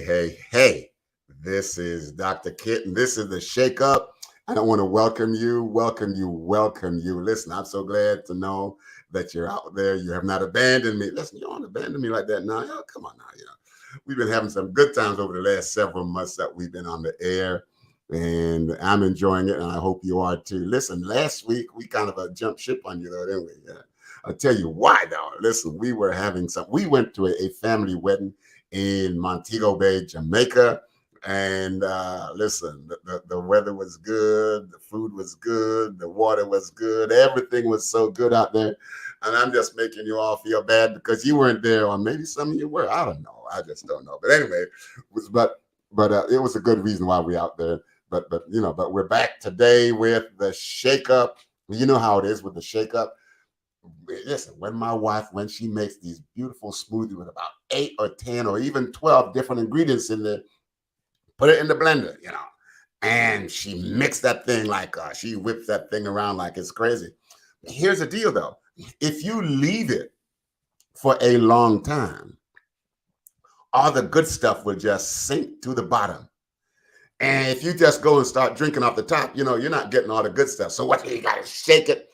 Hey. This is Dr. Kitten. This is the Shake Up. I don't want to welcome you. Listen, I'm so glad to know that you're out there. You have not abandoned me. Listen, you don't abandon me like that now. Come on now. We've been having some good times over the last several months that we've been on the air, and I'm enjoying it, and I hope you are too. Listen, last week we kind of jumped ship on you, though, didn't we? Yeah. I'll tell you why, though. Listen, we went to a family wedding in Montego Bay, Jamaica. And listen, the weather was good, the food was good, the water was good, everything was so good out there. And I'm just making you all feel bad because you weren't there, or maybe some of you were. I don't know. I just don't know. But anyway, it was a good reason why we're out there. But we're back today with the Shake Up. You know how it is with the Shake Up. Listen, when she makes these beautiful smoothies with about 8 or 10 or even 12 different ingredients in there, put it in the blender, and she mixed that thing like she whips that thing around like it's crazy. Here's the deal, though. If you leave it for a long time, all the good stuff will just sink to the bottom. And if you just go and start drinking off the top, you're not getting all the good stuff. So what you got to shake it.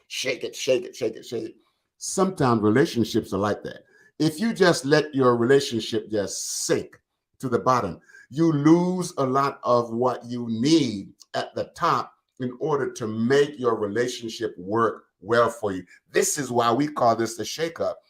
Sometimes relationships are like that. If you just let your relationship just sink to the bottom, you lose a lot of what you need at the top in order to make your relationship work well for you. This is why we call this the shake up.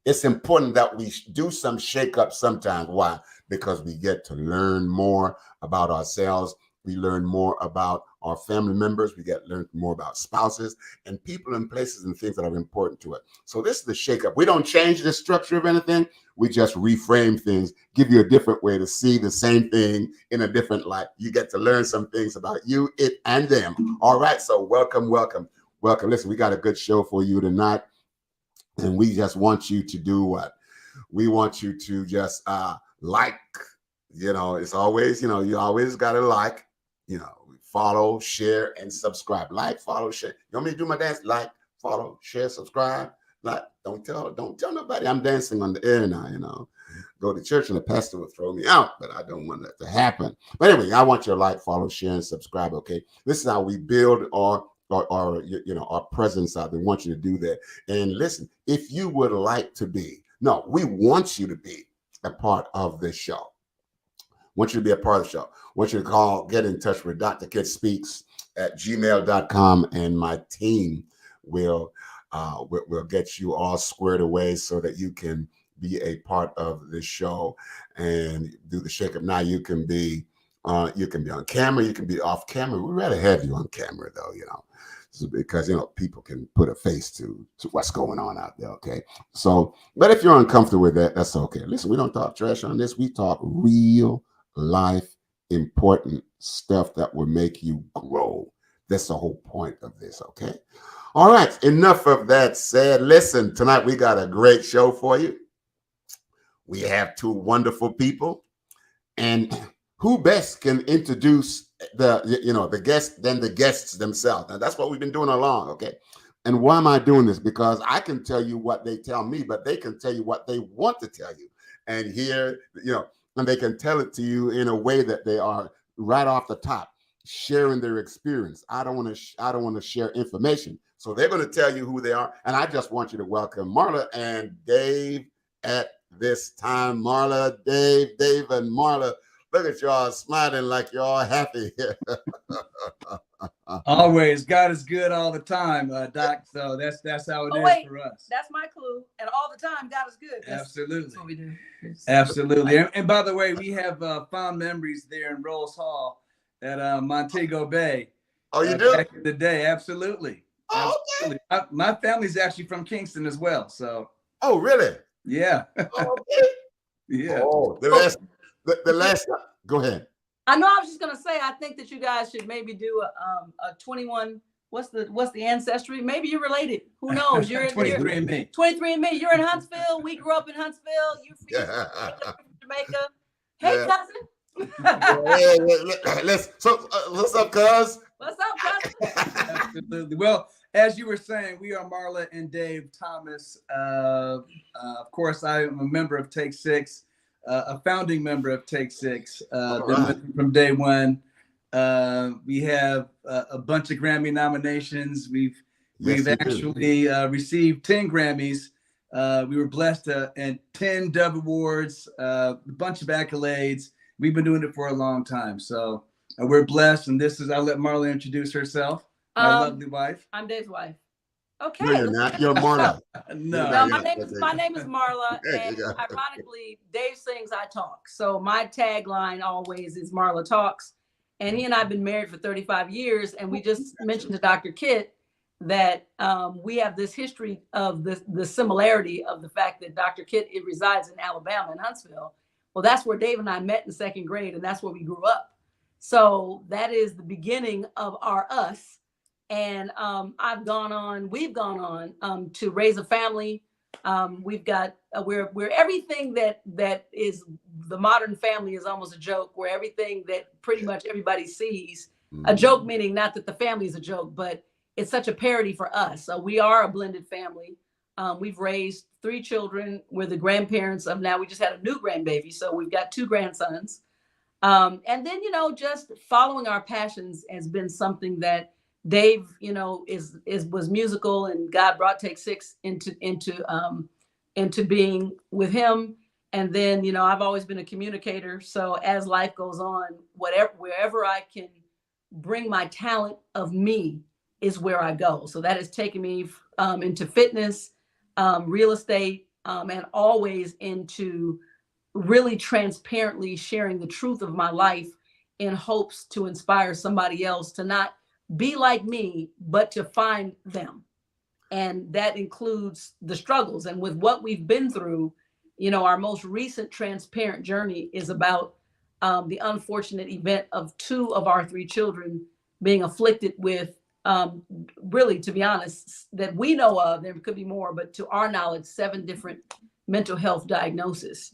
It's important that we do some shake up sometimes. Why? Because we get to learn more about ourselves. We learn more about our family members. We get to learn more about spouses and people and places and things that are important to it. So this is the shake up. We don't change the structure of anything. We just reframe things, give you a different way to see the same thing in a different light. You get to learn some things about you, it, and them. All right. So welcome. Listen, we got a good show for you tonight. And we just want you to do what? We want you to just like, it's always, you always got to like, follow, share, and subscribe. Like, follow, share. You want me to do my dance? Like, follow, share, subscribe. Like, don't tell nobody I'm dancing on the air now, Go to church and the pastor will throw me out, but I don't want that to happen. But anyway, I want you to like, follow, share, and subscribe, okay? This is how we build our presence out there. We want you to do that. And listen, if you would like to we want you to be a part of this show. Want you to be a part of the show. Want you to get in touch with Dr. Kid Speaks at gmail.com, and my team will get you all squared away so that you can be a part of the show and do the shake up. Now you can be on camera, you can be off camera. We'd rather have you on camera though, because people can put a face to what's going on out there. Okay. So, but if you're uncomfortable with that, that's okay. Listen, we don't talk trash on this. We talk real life important stuff that will make you grow. That's the whole point of this. Okay. All right. Enough of that said. Listen, tonight we got a great show for you. We have two wonderful people, and who best can introduce the guests than the guests themselves? Now that's what we've been doing all along. Okay. And why am I doing this? Because I can tell you what they tell me, but they can tell you what they want to tell you. And here, and they can tell it to you in a way that they are right off the top sharing their experience. I don't want to share information. So they're going to tell you who they are. And I just want you to welcome Marla and Dave at this time. Marla, Dave and Marla. Look at y'all smiling like you're all happy here. Always. God is good all the time, Doc. So that's how it is for us. That's my clue. And all the time, God is good. Absolutely. That's what we do. Absolutely. And by the way, we have fond memories there in Rose Hall at Montego Bay. Oh, you do? Back in the day. Absolutely. Oh, absolutely. Okay. My family's actually from Kingston as well. So. Oh, really? Yeah. Oh, okay. Yeah. Oh, the last. Go ahead. I know. I was just gonna say. I think that you guys should maybe do a 21. What's the ancestry? Maybe you're related. Who knows? You're 23andMe. 23andMe. You're in Huntsville. We grew up in Huntsville. You're from Jamaica. Hey, cousin. What's up, cuz? What's up, cousin? Absolutely. Well, as you were saying, we are Marla and Dave Thomas. Of course, I am a member of Take 6. a founding member of Take Six. All Been right. with them from day one. We have a bunch of Grammy nominations. We've Yes, you do. actually received 10 Grammys. We were blessed and 10 Dove Awards, a bunch of accolades. We've been doing it for a long time. So we're blessed. And I'll let Marla introduce herself, my lovely wife. I'm Dave's wife. Okay. No, you're not. You're Marla. No. No, Yeah, my name is Marla, There you and go. ironically, Dave sings, I talk. So my tagline always is Marla Talks. And he and I have been married for 35 years, and we just mentioned to Dr. Kit that we have this history of the similarity of the fact that Dr. Kit resides in Alabama, in Huntsville. Well, that's where Dave and I met in second grade, and that's where we grew up. So that is the beginning of our us. And we've gone on to raise a family. We've got we're everything that is the modern family is almost a joke, where everything that pretty much everybody sees, a joke meaning not that the family is a joke, but it's such a parody for us. So we are a blended family. We've raised 3 children. We're the grandparents of, now we just had a new grandbaby, so we've got 2 grandsons. And then, just following our passions has been something that Dave, was musical, and God brought Take Six into being with him. And then, I've always been a communicator. So as life goes on, wherever I can bring my talent of me is where I go. So that has taken me into fitness, real estate, and always into really transparently sharing the truth of my life in hopes to inspire somebody else to not be like me, but to find them. And that includes the struggles. And with what we've been through, our most recent transparent journey is about the unfortunate event of 2 of our 3 children being afflicted with, really, to be honest, that we know of, there could be more, but to our knowledge, 7 different mental health diagnoses.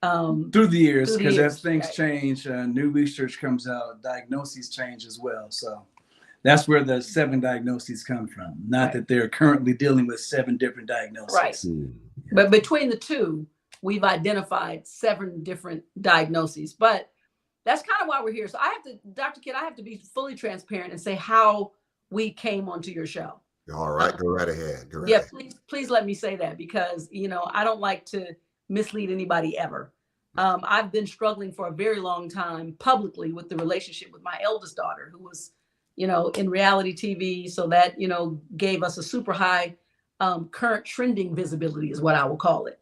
Through the years, because as things change, new research comes out, diagnoses change as well. So that's where the 7 diagnoses come from. Not that they're currently dealing with 7 different diagnoses. Right. But between the 2, we've identified 7 different diagnoses. But that's kind of why we're here. So Dr. Kidd, I have to be fully transparent and say how we came onto your show. All right, go right ahead. Please let me say that, because, I don't like to mislead anybody ever. I've been struggling for a very long time publicly with the relationship with my eldest daughter, who was in reality TV. So that, gave us a super high current trending visibility is what I will call it.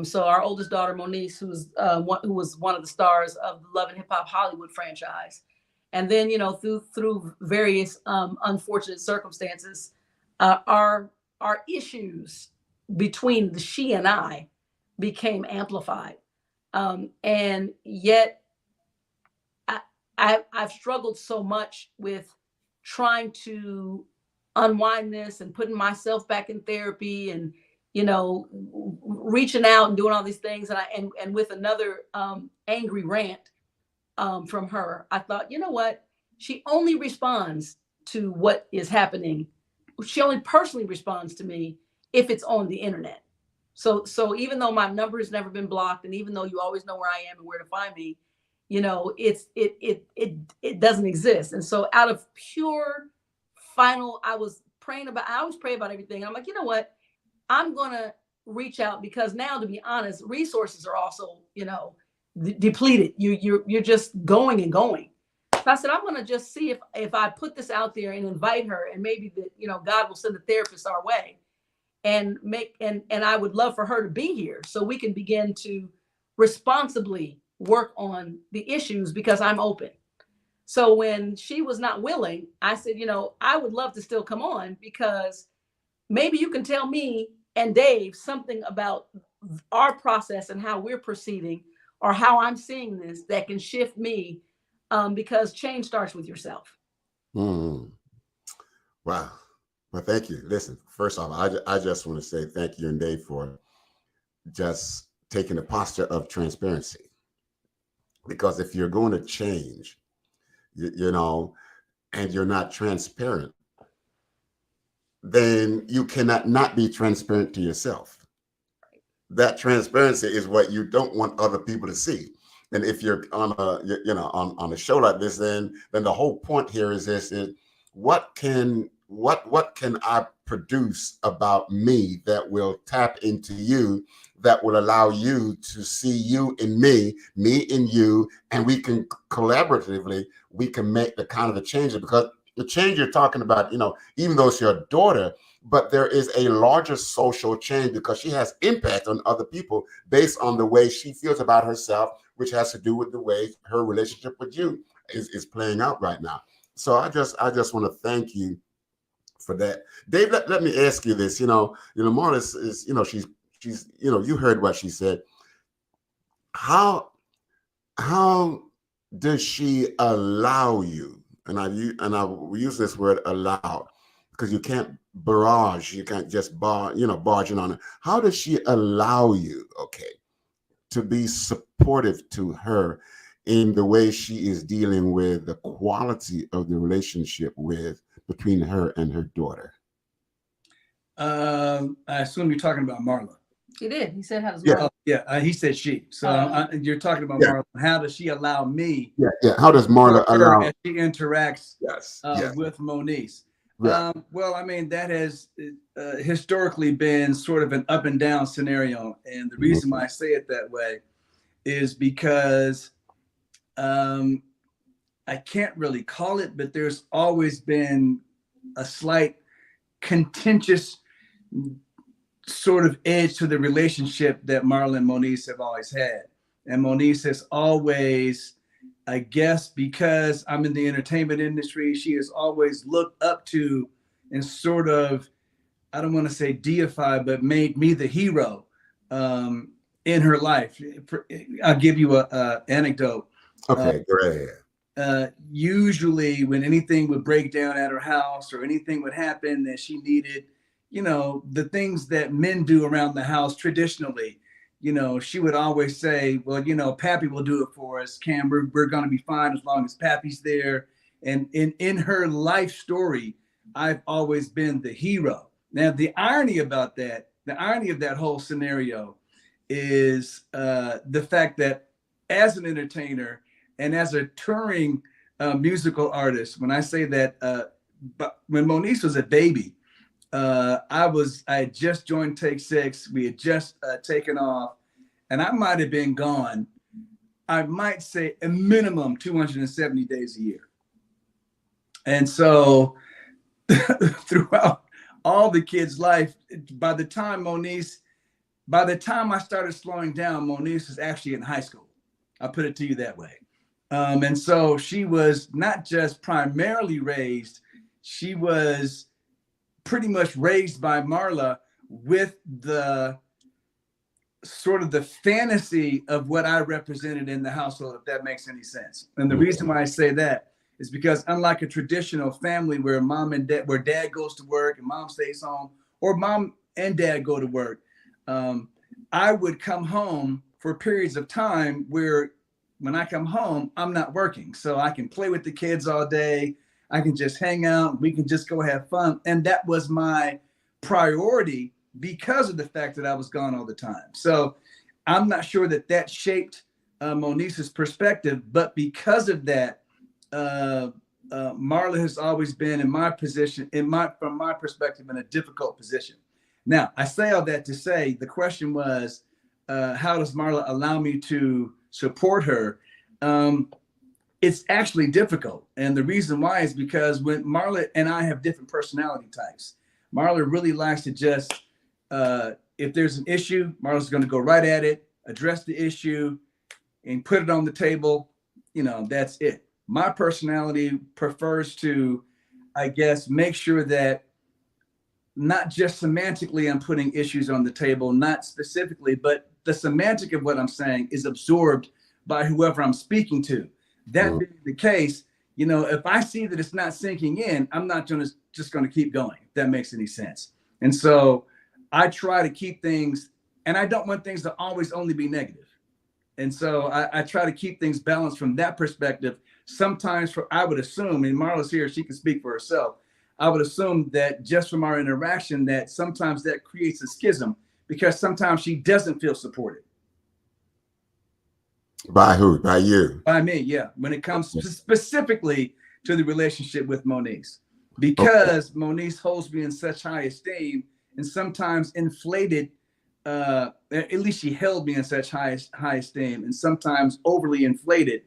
So our oldest daughter, Moniece, who was one of the stars of the Love and Hip Hop Hollywood franchise. And then, through various unfortunate circumstances, our issues between she and I became amplified. And yet I've struggled so much with trying to unwind this and putting myself back in therapy and, reaching out and doing all these things. And with another angry rant from her, I thought, you know what? She only responds to what is happening. She only personally responds to me if it's on the internet. So even though my number has never been blocked, and even though you always know where I am and where to find me, it doesn't exist. And so out of pure final, I always pray about everything. I'm like, you know what? I'm going to reach out, because now, to be honest, resources are also, depleted. You're just going and going. So I said, I'm going to just see if I put this out there and invite her, and maybe that, God will send a therapist our way, and I would love for her to be here so we can begin to responsibly work on the issues, because I'm open. So when she was not willing, I said, I would love to still come on, because maybe you can tell me and Dave something about our process and how we're proceeding, or how I'm seeing this, that can shift me, because change starts with yourself. Wow. Well, thank you. Listen, first off, I just want to say thank you and Dave for just taking the posture of transparency. Because if you're going to change, and you're not transparent, then you cannot not be transparent to yourself. that transparency is what you don't want other people to see. And if you're on a, on a show like this, then the whole point here is this: is what can I produce about me that will tap into you, that will allow you to see you in me in you, and we can collaboratively, we can make the kind of the change. Because the change you're talking about, even though it's your daughter, but there is a larger social change because she has impact on other people based on the way she feels about herself, which has to do with the way her relationship with you is playing out right now. So I just want to thank you for that. Dave, let me ask you this. Marla is, she's, you heard what she said. How does she allow you? And I use this word allow, because you can't barrage, you can't just barging on it. How does she allow you, to be supportive to her in the way she is dealing with the quality of the relationship between her and her daughter? I assume you're talking about Marla. He did. He said, "How's Yeah. Marla?" He said she. So you're talking about Marla. How does she allow me? Yeah. How does Marla allow? As she interacts with Moniece? Yeah. Well, I mean, that has historically been sort of an up and down scenario. And the reason why I say it that way is because I can't really call it, but there's always been a slight contentious sort of edge to the relationship that Marla and Moniece have always had. And Moniece has always, I guess, because I'm in the entertainment industry, she has always looked up to and sort of, I don't want to say deify, but made me the hero in her life. I'll give you a anecdote. Okay, great. Usually when anything would break down at her house or anything would happen that she needed, the things that men do around the house traditionally, she would always say, well, Pappy will do it for us. Cam, we're going to be fine as long as Pappy's there. And in her life story, I've always been the hero. Now, the irony of that whole scenario is the fact that as an entertainer and as a touring musical artist, when I say that, but when Moniece was a baby, I had just joined Take 6. We had just taken off, and I might have been gone, I might say a minimum 270 days a year. And so throughout all the kids' life, by the time I started slowing down, Moniece was actually in high school. I'll put it to you that way. And so she was not just primarily raised, she was pretty much raised by Marla with the sort of the fantasy of what I represented in the household, if that makes any sense. And the reason why I say that is because unlike a traditional family where where dad goes to work and mom stays home, or mom and dad go to work, I would come home for periods of time where when I come home, I'm not working. So I can play with the kids all day. I can just hang out. We can just go have fun. And that was my priority because of the fact that I was gone all the time. So I'm not sure that shaped Moniece's perspective, but because of that, Marla has always been in my position, from my perspective, in a difficult position. Now, I say all that to say the question was, how does Marla allow me to support her? It's actually difficult. And the reason why is because when Marla and I have different personality types. Marla really likes to just, if there's an issue, Marla's going to go right at it, address the issue, and put it on the table. That's it. My personality prefers to, I guess, make sure that not just semantically I'm putting issues on the table, not specifically, but the semantic of what I'm saying is absorbed by whoever I'm speaking to. That being the case, if I see that it's not sinking in, I'm not just going to keep going, if that makes any sense. And so I try to keep things, and I don't want things to always only be negative. And so I try to keep things balanced from that perspective. Sometimes I would assume, and Marla's here, she can speak for herself, I would assume that just from our interaction that sometimes that creates a schism because sometimes she doesn't feel supported. By who? By you? By me, yeah. When it comes specifically to the relationship with Moniece, because Moniece holds me in such high esteem and sometimes inflated. At least she held me in such high esteem and sometimes overly inflated,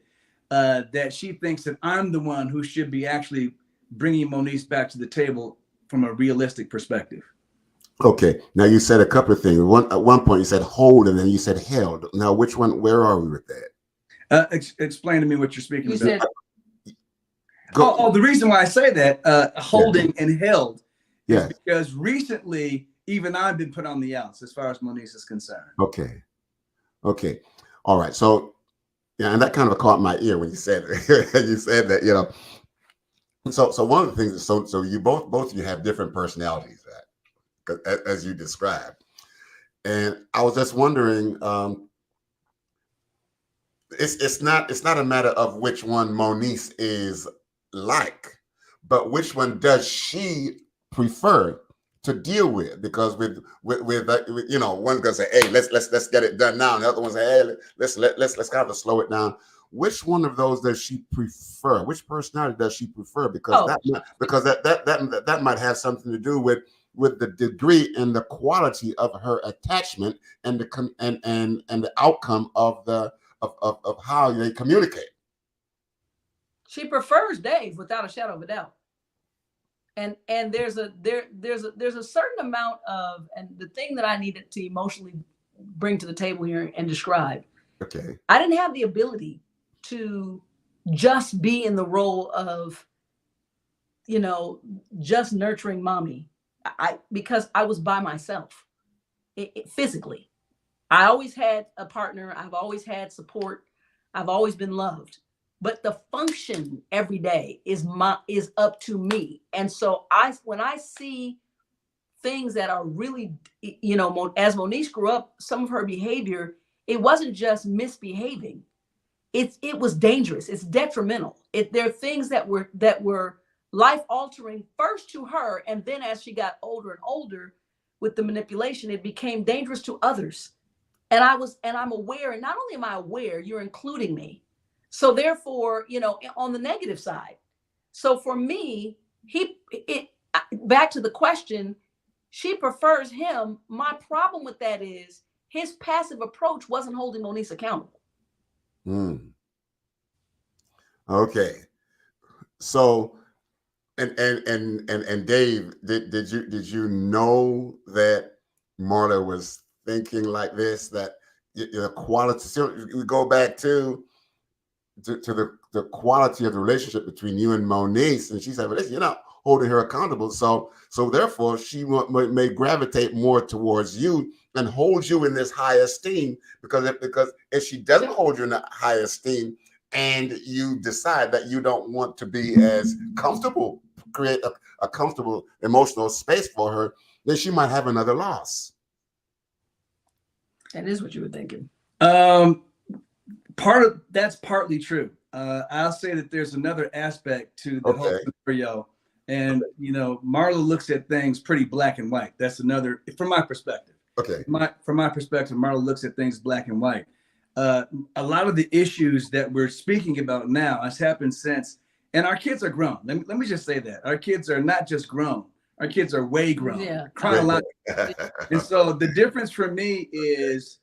that she thinks that I'm the one who should be actually bringing Moniece back to the table from a realistic perspective. Okay. Now you said a couple of things. At one point you said hold, and then you said held. Now which one? Where are we with that? Explain to me what you're speaking You about. said, The reason why I say that, holding and held, is Yes. because recently even I've been put on the outs as far as Moniece is concerned. Okay. All right. So, yeah, and that kind of caught my ear when you said it. You said that, you know. So one of the things is, so you both of you have different personalities, as you described, and I was just wondering, it's not a matter of which one Moniece is like, but which one does she prefer to deal with? Because with you know, one's gonna say, hey, let's get it done now, and the other one say, hey, let's kind of slow it down. Which one of those does she prefer? Which personality does she prefer? Because that might have something to do with the degree and the quality of her attachment and the outcome of how they communicate. she prefers Dave without a shadow of a doubt. And there's a certain amount of, and the thing that I needed to emotionally bring to the table here and describe. Okay. I didn't have the ability to just be in the role of, you know, just nurturing mommy. Because I was by myself, physically. I always had a partner. I've always had support. I've always been loved. But the function every day is up to me. And so when I see things that are really, you know, as Moniece grew up, some of her behavior, it wasn't just misbehaving. It was dangerous. It's detrimental. There are things that were life altering, first to her, and then as she got older and older with the manipulation, it became dangerous to others. And I'm aware, and not only am I aware, you're including me. So therefore, you know, on the negative side. So for me, back to the question, she prefers him. My problem with that is his passive approach wasn't holding Moniece accountable. Okay. So, and Dave, did you know that Marla was thinking like this? That the quality. So we go back to the quality of the relationship between you and Moniece, and she said, "Well, you're not holding her accountable, so therefore she may gravitate more towards you and hold you in this high esteem, because if she doesn't hold you in that high esteem, and you decide that you don't want to be as comfortable, create a comfortable emotional space for her, then she might have another loss." That is what you were thinking. That's partly true. I'll say that there's another aspect to the whole scenario, and you know, Marla looks at things pretty black and white. That's another, from my perspective. Okay. From my perspective, Marla looks at things black and white. A lot of the issues that we're speaking about now has happened since, and our kids are grown. Let me just say that our kids are not just grown. Our kids are way grown. Yeah. Chronologically. And so the difference for me is,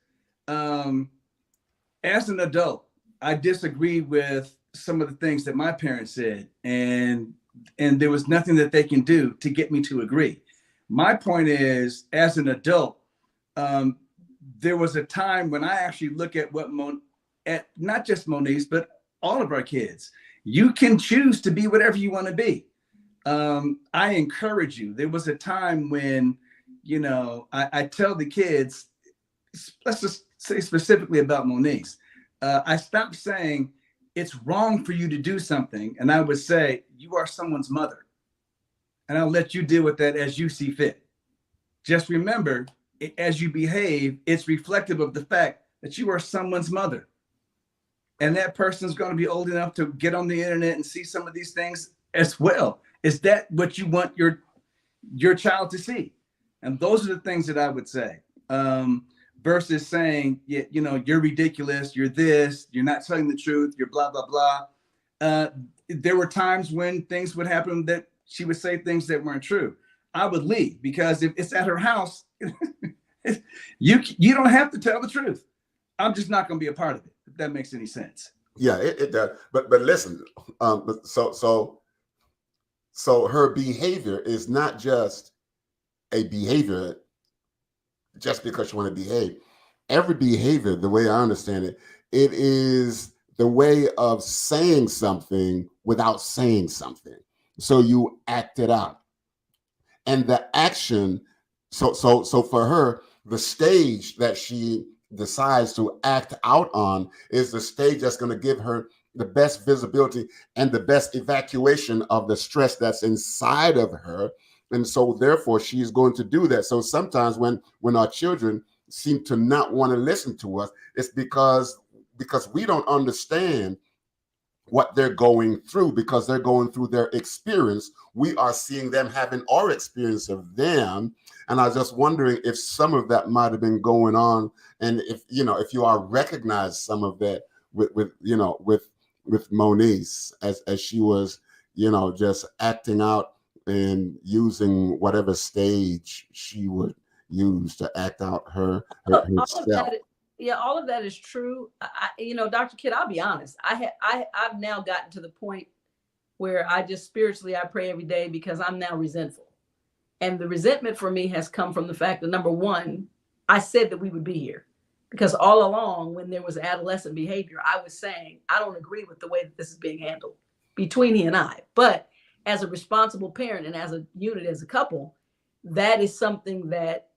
as an adult, I disagreed with some of the things that my parents said, and there was nothing that they can do to get me to agree. My point is, as an adult, there was a time when I actually look at not just Moniece, but all of our kids. You can choose to be whatever you want to be. I encourage you. There was a time when, you know, I tell the kids, let's just say specifically about Moniece, I stopped saying it's wrong for you to do something, and I would say you are someone's mother, and I'll let you deal with that as you see fit. Just remember, as you behave, it's reflective of the fact that you are someone's mother, and that person's going to be old enough to get on the internet and see some of these things as well. Is that what you want your child to see? And those are the things that I would say. versus saying, yeah, you know, you're ridiculous, you're this, you're not telling the truth, you're blah, blah, blah. There were times when things would happen that she would say things that weren't true. I would leave, because if it's at her house, you don't have to tell the truth. I'm just not going to be a part of it, if that makes any sense. Yeah, it does. But listen, so her behavior is not just a behavior just because you want to behave. Every behavior, the way I understand it, it is the way of saying something without saying something. So you act it out. And the action, so for her, the stage that she decides to act out on is the stage that's going to give her the best visibility and the best evacuation of the stress that's inside of her. And so therefore she's going to do that. So sometimes when our children seem to not want to listen to us, it's because we don't understand what they're going through, because they're going through their experience. We are seeing them having our experience of them. And I was just wondering if some of that might have been going on, and if you all recognize some of that with Moniece as she was, just acting out and using whatever stage she would use to act out herself. All of that is true. Dr. Kidd, I'll be honest. I've now gotten to the point where I just spiritually, I pray every day, because I'm now resentful. And the resentment for me has come from the fact that, number one, I said that we would be here, because all along when there was adolescent behavior, I was saying, I don't agree with the way that this is being handled between he and I. But as a responsible parent and as a unit, as a couple, that is something that,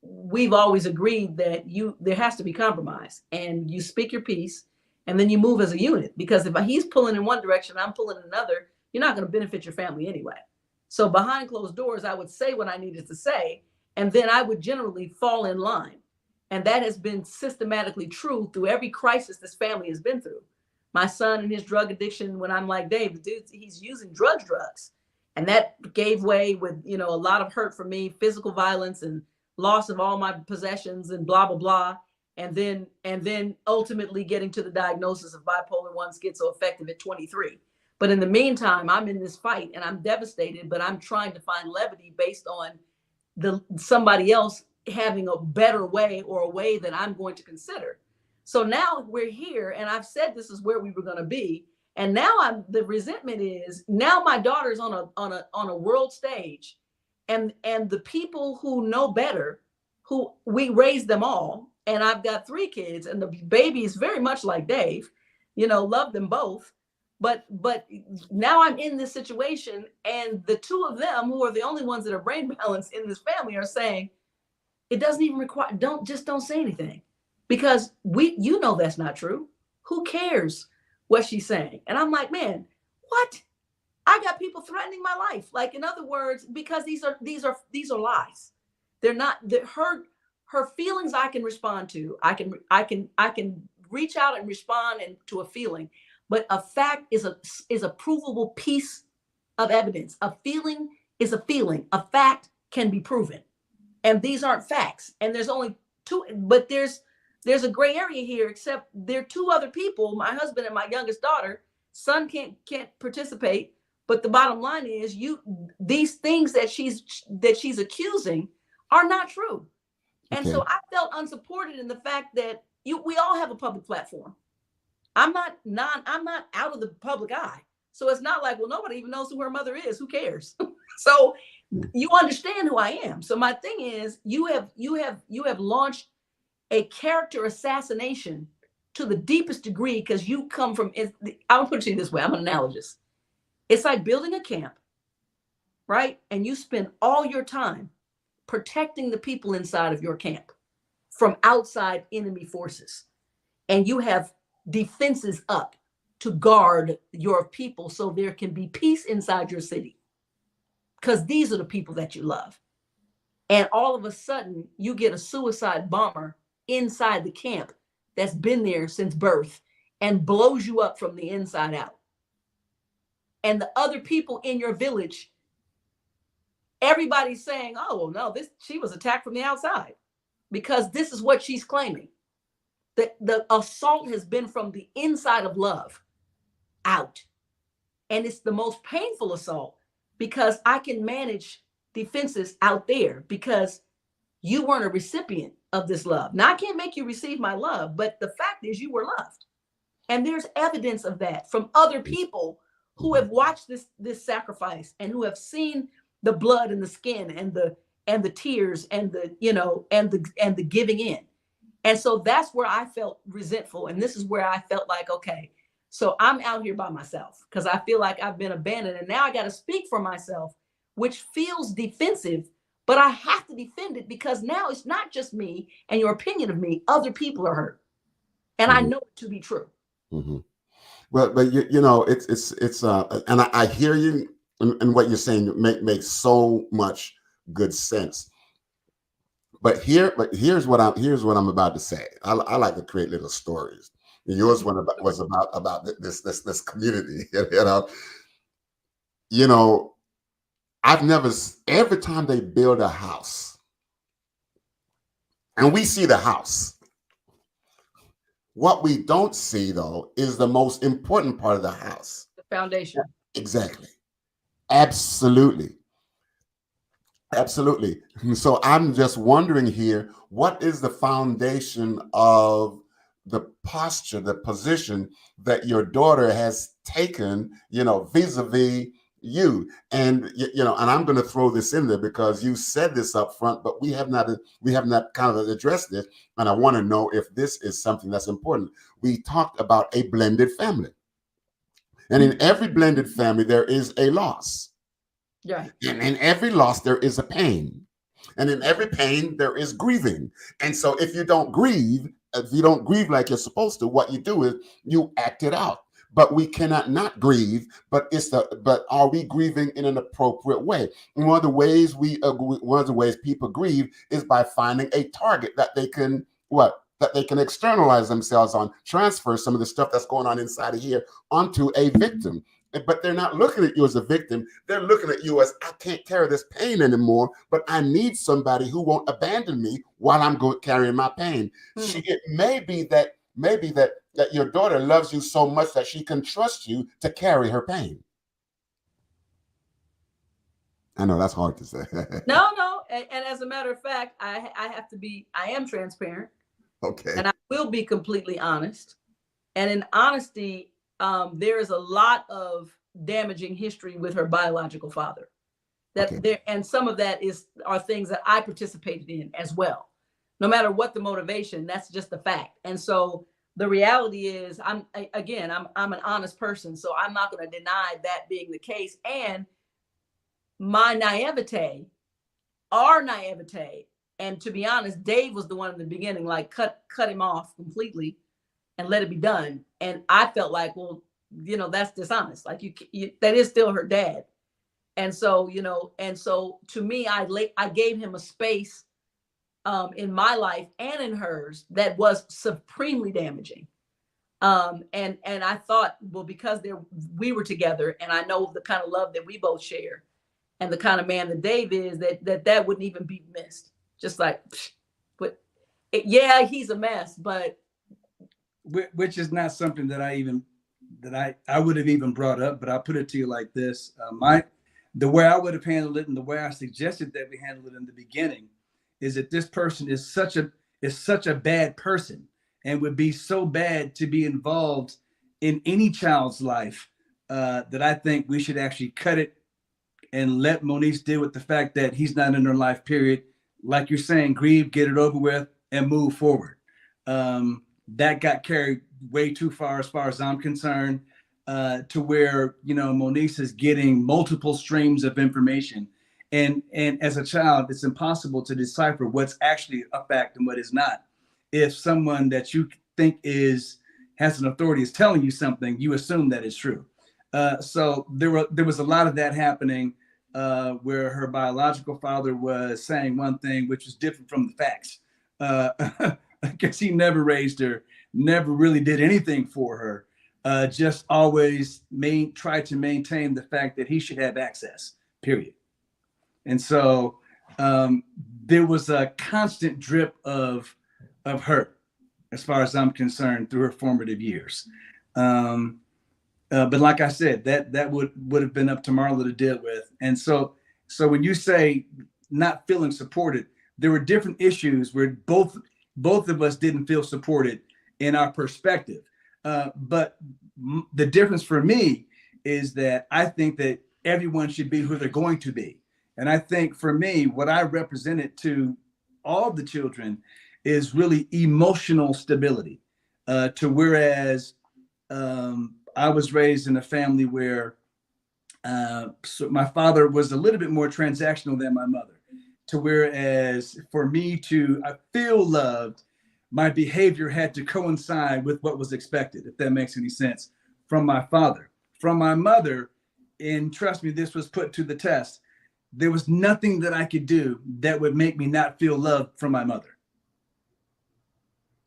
we've always agreed that there has to be compromise, and you speak your piece, and then you move as a unit. Because if he's pulling in one direction, I'm pulling in another, you're not going to benefit your family anyway. So behind closed doors, I would say what I needed to say, and then I would generally fall in line. And that has been systematically true through every crisis this family has been through. My son and his drug addiction, when I'm like, Dave, the dude, he's using drugs. And that gave way with, a lot of hurt for me, physical violence and loss of all my possessions and blah, blah, blah. And then ultimately getting to the diagnosis of bipolar 1 schizoaffective at 23. But in the meantime, I'm in this fight and I'm devastated, but I'm trying to find levity based on somebody else having a better way, or a way that I'm going to consider. So now we're here, and I've said this is where we were going to be. And now the resentment is, now my daughter's on a world stage, and the people who know better, who we raised them all, and I've got 3 kids, and the baby is very much like Dave, love them both. But now I'm in this situation, and the 2 of them, who are the only ones that are brain balanced in this family, are saying, it doesn't even require, don't say anything, because that's not true. Who cares what she's saying? And I'm like, man, what? I got people threatening my life. Like, in other words, because these are lies. They're not, her feelings I can respond to. I can reach out and respond to a feeling, but a fact is a provable piece of evidence. A feeling is a feeling. A fact can be proven. And these aren't facts. And there's only 2, but there's a gray area here, except there are 2 other people, my husband and my youngest daughter. Son can't participate. But the bottom line is, these things that she's accusing are not true. And okay. So I felt unsupported in the fact that we all have a public platform. I'm not out of the public eye. So it's not like, well, nobody even knows who her mother is. Who cares? So you understand who I am. So my thing is, you have launched a character assassination to the deepest degree, because you come from, I'll put it to you this way, I'm an analogist. It's like building a camp, right? And you spend all your time protecting the people inside of your camp from outside enemy forces. And you have defenses up to guard your people so there can be peace inside your city, because these are the people that you love. And all of a sudden, you get a suicide bomber inside the camp that's been there since birth and blows you up from the inside out. And the other people in your village, everybody's saying, oh, well, no, she was attacked from the outside. because this is what she's claiming. The assault has been from the inside of love out. And it's the most painful assault because I can manage defenses out there because you weren't a recipient of this love. Now, I can't make you receive my love, but the fact is you were loved. And there's evidence of that from other people who have watched this sacrifice and who have seen the blood and the skin and the tears and the, you know, and the giving in. And so that's where I felt resentful. And this is where I felt like, okay, so I'm out here by myself because I feel like I've been abandoned. And now I got to speak for myself, which feels defensive, but I have to defend it because now it's not just me and your opinion of me. Other people are hurt. And I know it to be true. Mm-hmm. Well, but you know, it's and I hear you and what you're saying makes so much good sense. But here's what I'm about to say. I like to create little stories. Yours was about this community. You know, every time they build a house, and we see the house. What we don't see, though, is the most important part of the house. The foundation. Exactly. Absolutely. Absolutely. So I'm just wondering here, what is the foundation of the posture, the position that your daughter has taken, you know, vis-a-vis you? And, you know, and I'm going to throw this in there because you said this up front, but we have not kind of addressed this. And I want to know if this is something that's important. We talked about a blended family. And in every blended family, there is a loss. Yeah. And in every loss, there is a pain. And in every pain, there is grieving. And so if you don't grieve like you're supposed to, what you do is you act it out. But we cannot not grieve. But are we grieving in an appropriate way? And one of the ways people grieve is by finding a target that they can externalize themselves on, transfer some of the stuff that's going on inside of here onto a victim. But they're not looking at you as a victim. They're looking at you as, I can't carry this pain anymore, but I need somebody who won't abandon me while I'm carrying my pain. It may be that your daughter loves you so much that she can trust you to carry her pain. I know that's hard to say. No. And as a matter of fact, I am transparent. Okay. And I will be completely honest. And in honesty, there is a lot of damaging history with her biological father. And some of that are things that I participated in as well. No matter what the motivation, that's just a fact. And so the reality is, I'm an honest person, so I'm not going to deny that being the case. And my naivete, our naivete, and to be honest, Dave was the one in the beginning, like cut him off completely and let it be done. And I felt like, well, you know, that's dishonest. Like that is still her dad. And so, you know, to me, I gave him a space in my life and in hers that was supremely damaging. And I thought, well, because we were together and I know the kind of love that we both share and the kind of man that Dave is, that wouldn't even be missed. Just like, but he's a mess, but. Which is not something that I would have even brought up, but I'll put it to you like this. The way I would have handled it and the way I suggested that we handle it in the beginning is that this person is such a bad person and would be so bad to be involved in any child's life that I think we should actually cut it and let Moniece deal with the fact that he's not in her life, period. Like you're saying, grieve, get it over with, and move forward. That got carried way too far as I'm concerned, to where, you know, Moniece is getting multiple streams of information. And as a child, it's impossible to decipher what's actually a fact and what is not. If someone that you think has an authority is telling you something, you assume that it's true. So there was a lot of that happening, where her biological father was saying one thing, which was different from the facts. Because he never raised her, never really did anything for her, just always tried to maintain the fact that he should have access, period. And so there was a constant drip of hurt, as far as I'm concerned, through her formative years. But like I said, that would have been up to Marla to deal with. And so when you say not feeling supported, there were different issues where both of us didn't feel supported in our perspective. But the difference for me is that I think that everyone should be who they're going to be. And I think for me, what I represented to all the children is really emotional stability. To whereas I was raised in a family where so my father was a little bit more transactional than my mother. To whereas for me to feel loved, my behavior had to coincide with what was expected, if that makes any sense, from my father. From my mother, and trust me, this was put to the test, there was nothing that I could do that would make me not feel loved from my mother.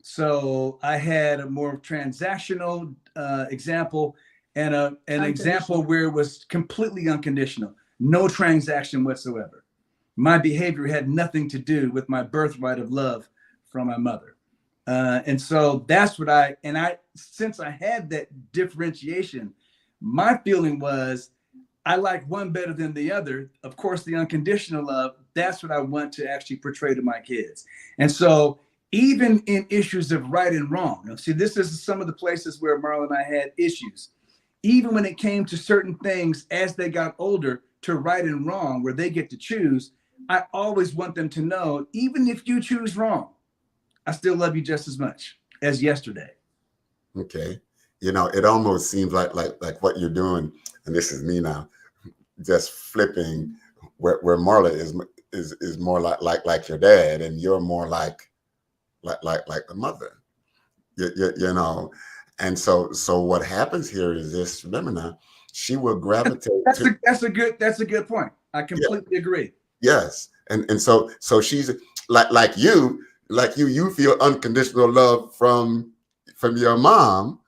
So I had a more transactional example and an example where it was completely unconditional, no transaction whatsoever. My behavior had nothing to do with my birthright of love from my mother. And so that's what since I had that differentiation, my feeling was I like one better than the other. Of course, the unconditional love, that's what I want to actually portray to my kids. And so even in issues of right and wrong, see, this is some of the places where Marla and I had issues. Even when it came to certain things as they got older, to right and wrong, where they get to choose, I always want them to know, even if you choose wrong, I still love you just as much as yesterday. Okay. You know, it almost seems like what you're doing, and this is me now, just flipping where Marla is more like your dad, and you're more like the mother. You know, and so what happens here is this. Remember now, she will gravitate. That's a good point. I completely agree. Yes, and so she's like you feel unconditional love from your mom,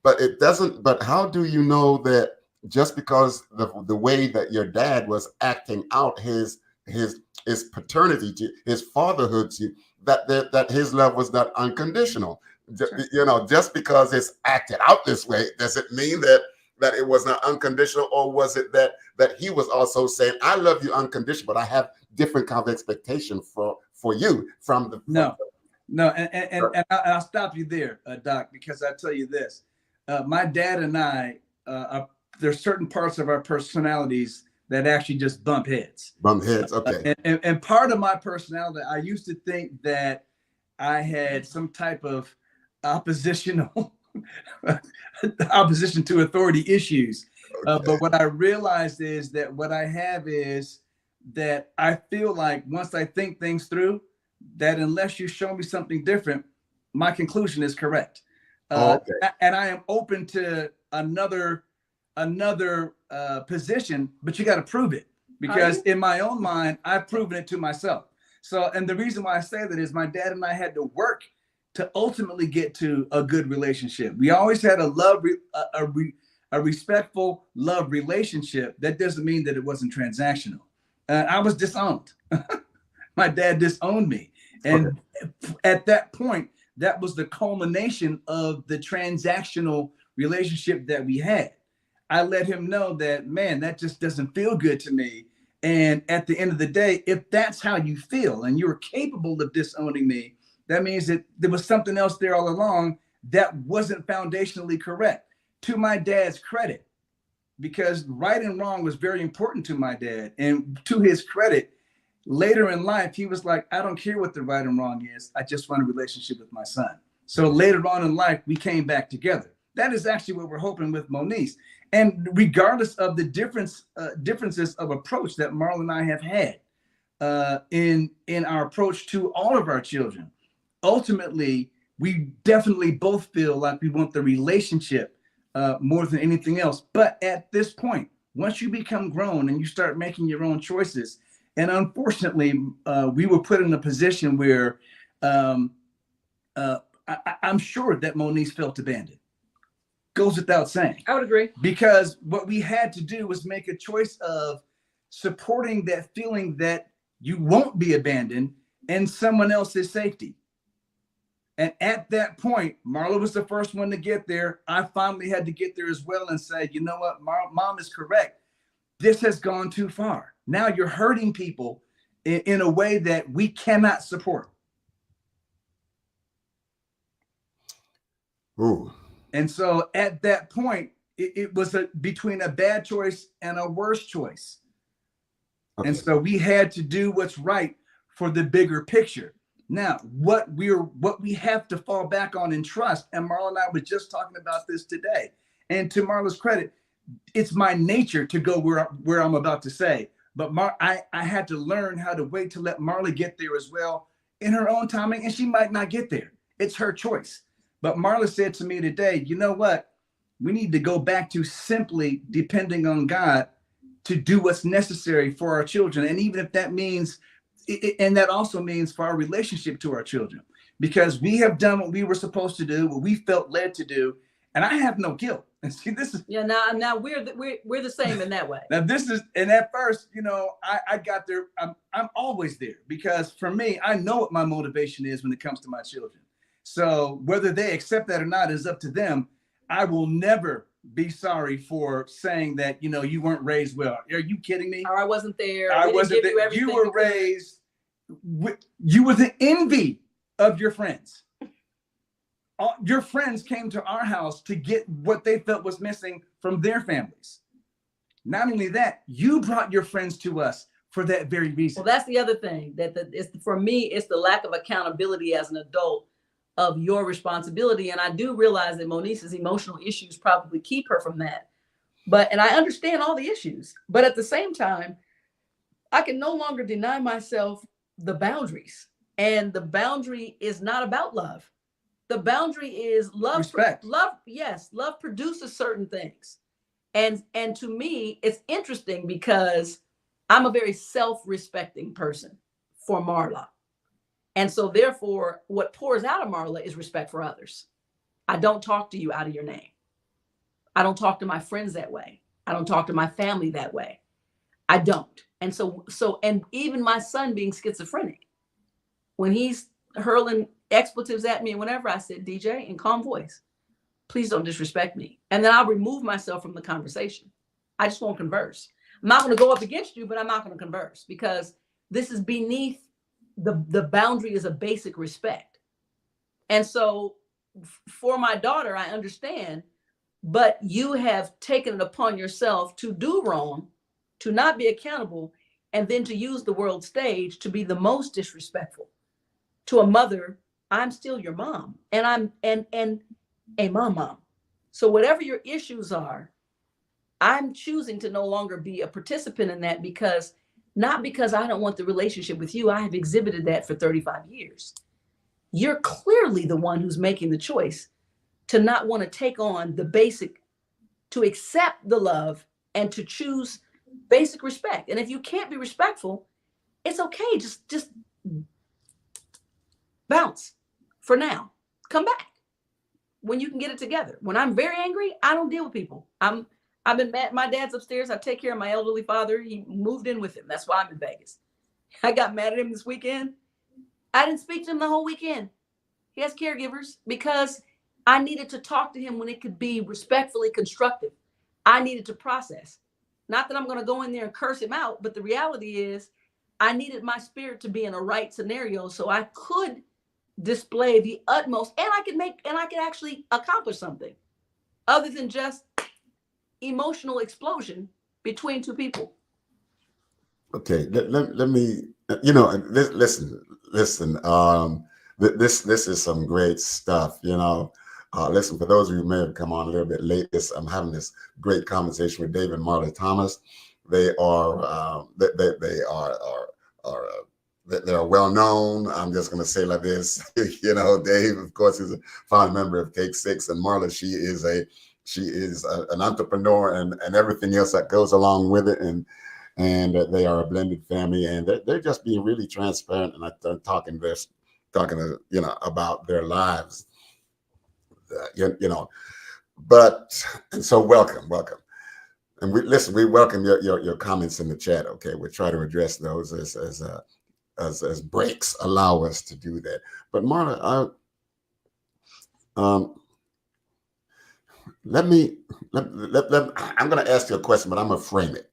but it doesn't. But how do you know that just because the way that your dad was acting out his paternity to his fatherhood to you, that his love was not unconditional? You know, just because it's acted out this way, does it mean that it was not unconditional, or was it that he was also saying, I love you unconditional, but I have different kind of expectation for you from the No, and I'll stop you there, Doc, because I tell you this, my dad and I, there's certain parts of our personalities that actually just bump heads. Okay. And part of my personality, I used to think that I had some type of opposition to authority issues. Okay. But what I realized is that what I have is that I feel like once I think things through, that unless you show me something different, my conclusion is correct. Okay. And I am open to another position, but you got to prove it, because in my own mind, I've proven it to myself. So, and the reason why I say that is my dad and I had to work to ultimately get to a good relationship. We always had a respectful love relationship. That doesn't mean that it wasn't transactional. I was disowned. My dad disowned me. And at that point, that was the culmination of the transactional relationship that we had. I let him know that, man, that just doesn't feel good to me. And at the end of the day, if that's how you feel and you're capable of disowning me, that means that there was something else there all along that wasn't foundationally correct. To my dad's credit, because right and wrong was very important to my dad. And to his credit, later in life, he was like, I don't care what the right and wrong is. I just want a relationship with my son. So later on in life, we came back together. That is actually what we're hoping with Moniece. And regardless of the differences of approach that Marla and I have had in our approach to all of our children, ultimately, we definitely both feel like we want the relationship more than anything else. But at this point, once you become grown and you start making your own choices, and unfortunately, we were put in a position where I'm sure that Moniece felt abandoned. Goes without saying. I would agree. Because what we had to do was make a choice of supporting that feeling that You won't be abandoned in someone else's safety. And at that point, Marla was the first one to get there. I finally had to get there as well and say, you know what, Mom is correct. This has gone too far. Now you're hurting people in a way that we cannot support. Ooh. And so at that point, it was between a bad choice and a worse choice. Okay. And so we had to do what's right for the bigger picture. Now, what we have to fall back on and trust, and Marla and I were just talking about this today. And to Marla's credit, it's my nature to go where I'm about to say. But I had to learn how to wait to let Marla get there as well in her own timing, and she might not get there. It's her choice. But Marla said to me today, you know what? We need to go back to simply depending on God to do what's necessary for our children. And even if that means, and that also means for our relationship to our children, because we have done what we were supposed to do, what we felt led to do. And I have no guilt. And see, this is now we're the same in that way. Now this is, and at first, I got there. I'm always there because for me, I know what my motivation is when it comes to my children. So whether they accept that or not is up to them. I will never be sorry for saying that, you weren't raised well. Are you kidding me? Or I wasn't there. I wasn't there. You were raised, you were the envy of your friends. Your friends came to our house to get what they felt was missing from their families. Not only that, you brought your friends to us for that very reason. Well, that's the other thing for me, it's the lack of accountability as an adult of your responsibility. And I do realize that Monice's emotional issues probably keep her from that. And I understand all the issues, but at the same time, I can no longer deny myself the boundaries. And the boundary is not about love. The boundary is love. Respect. Love produces certain things. And to me, it's interesting because I'm a very self-respecting person for Marla. And so therefore, what pours out of Marla is respect for others. I don't talk to you out of your name. I don't talk to my friends that way. I don't talk to my family that way. I don't. And and even my son being schizophrenic, when he's hurling expletives at me and whenever, I said, DJ, in calm voice, please don't disrespect me. And then I'll remove myself from the conversation. I just won't converse. I'm not going to go up against you, but I'm not going to converse because this is beneath the boundary is a basic respect. And so for my daughter, I understand, but you have taken it upon yourself to do wrong, to not be accountable, and then to use the world stage to be the most disrespectful to a mother. I'm still your mom, and I'm a mom. So whatever your issues are, I'm choosing to no longer be a participant in that not because I don't want the relationship with you. I have exhibited that for 35 years. You're clearly the one who's making the choice to not want to take on the basic, to accept the love and to choose basic respect. And if you can't be respectful, it's okay. Just bounce for now. Come back when you can get it together. When I'm very angry, I don't deal with people. I've been mad. My dad's upstairs. I take care of my elderly father. He moved in with him. That's why I'm in Vegas. I got mad at him this weekend. I didn't speak to him the whole weekend. He has caregivers because I needed to talk to him when it could be respectfully constructive. I needed to process. Not that I'm going to go in there and curse him out, but the reality is I needed my spirit to be in a right scenario so I could display the utmost and I could actually accomplish something other than just emotional explosion between two people. Okay, let me, listen. This is some great stuff. Listen, for those of you who may have come on a little bit late, I'm having this great conversation with Dave and Marla Thomas. They are they're well known. I'm just going to say like this. Dave, of course, is a founding member of Cake Six, and Marla, she is an entrepreneur and everything else that goes along with it. And they are a blended family, and they're just being really transparent and talking about their lives. But and so welcome. And we welcome your comments in the chat. Okay, we'll try to address those as breaks allow us to do that. But Marla, let me I'm going to ask you a question, but I'm going to frame it.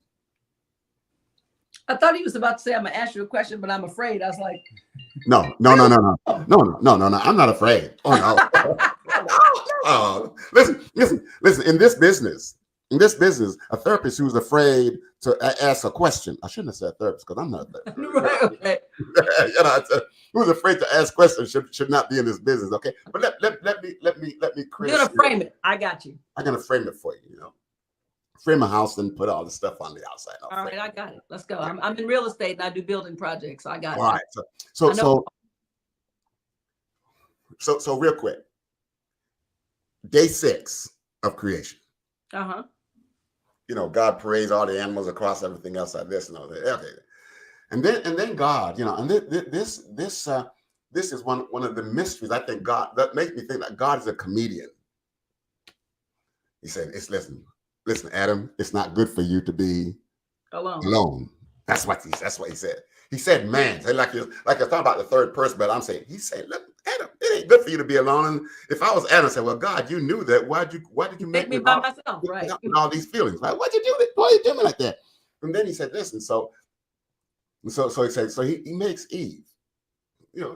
I thought he was about to say, I'm going to ask you a question, but I'm afraid. I was like, no. I'm not afraid. Oh, no. Listen. In this business, a therapist who's afraid to ask a question. I shouldn't have said therapist because I'm not a therapist. right, okay. Who's afraid to ask questions should not be in this business. Okay, but let me create. You're gonna frame it. I got you. I'm gonna frame it for you. Frame a house and put all the stuff on the outside. All right, I got it. Let's go. I'm in real estate and I do building projects. So I got it. All right. So real quick. Day 6 of creation. Uh-huh. God parades all the animals across everything else like this and all that. Okay. And then God, and this is one of the mysteries. I think God, that makes me think that God is a comedian. He said, listen, Adam, it's not good for you to be alone. That's what he said. He said, man, like you're talking about the third person, but I'm saying, he said, look, Adam, it ain't good for you to be alone. And if I was Adam, I'd say, well, God, you knew that. Why did you make me by myself, right? With all these feelings, right? Why'd you do that? Why you do me like that? And then he said, listen, so he said, so he makes Eve,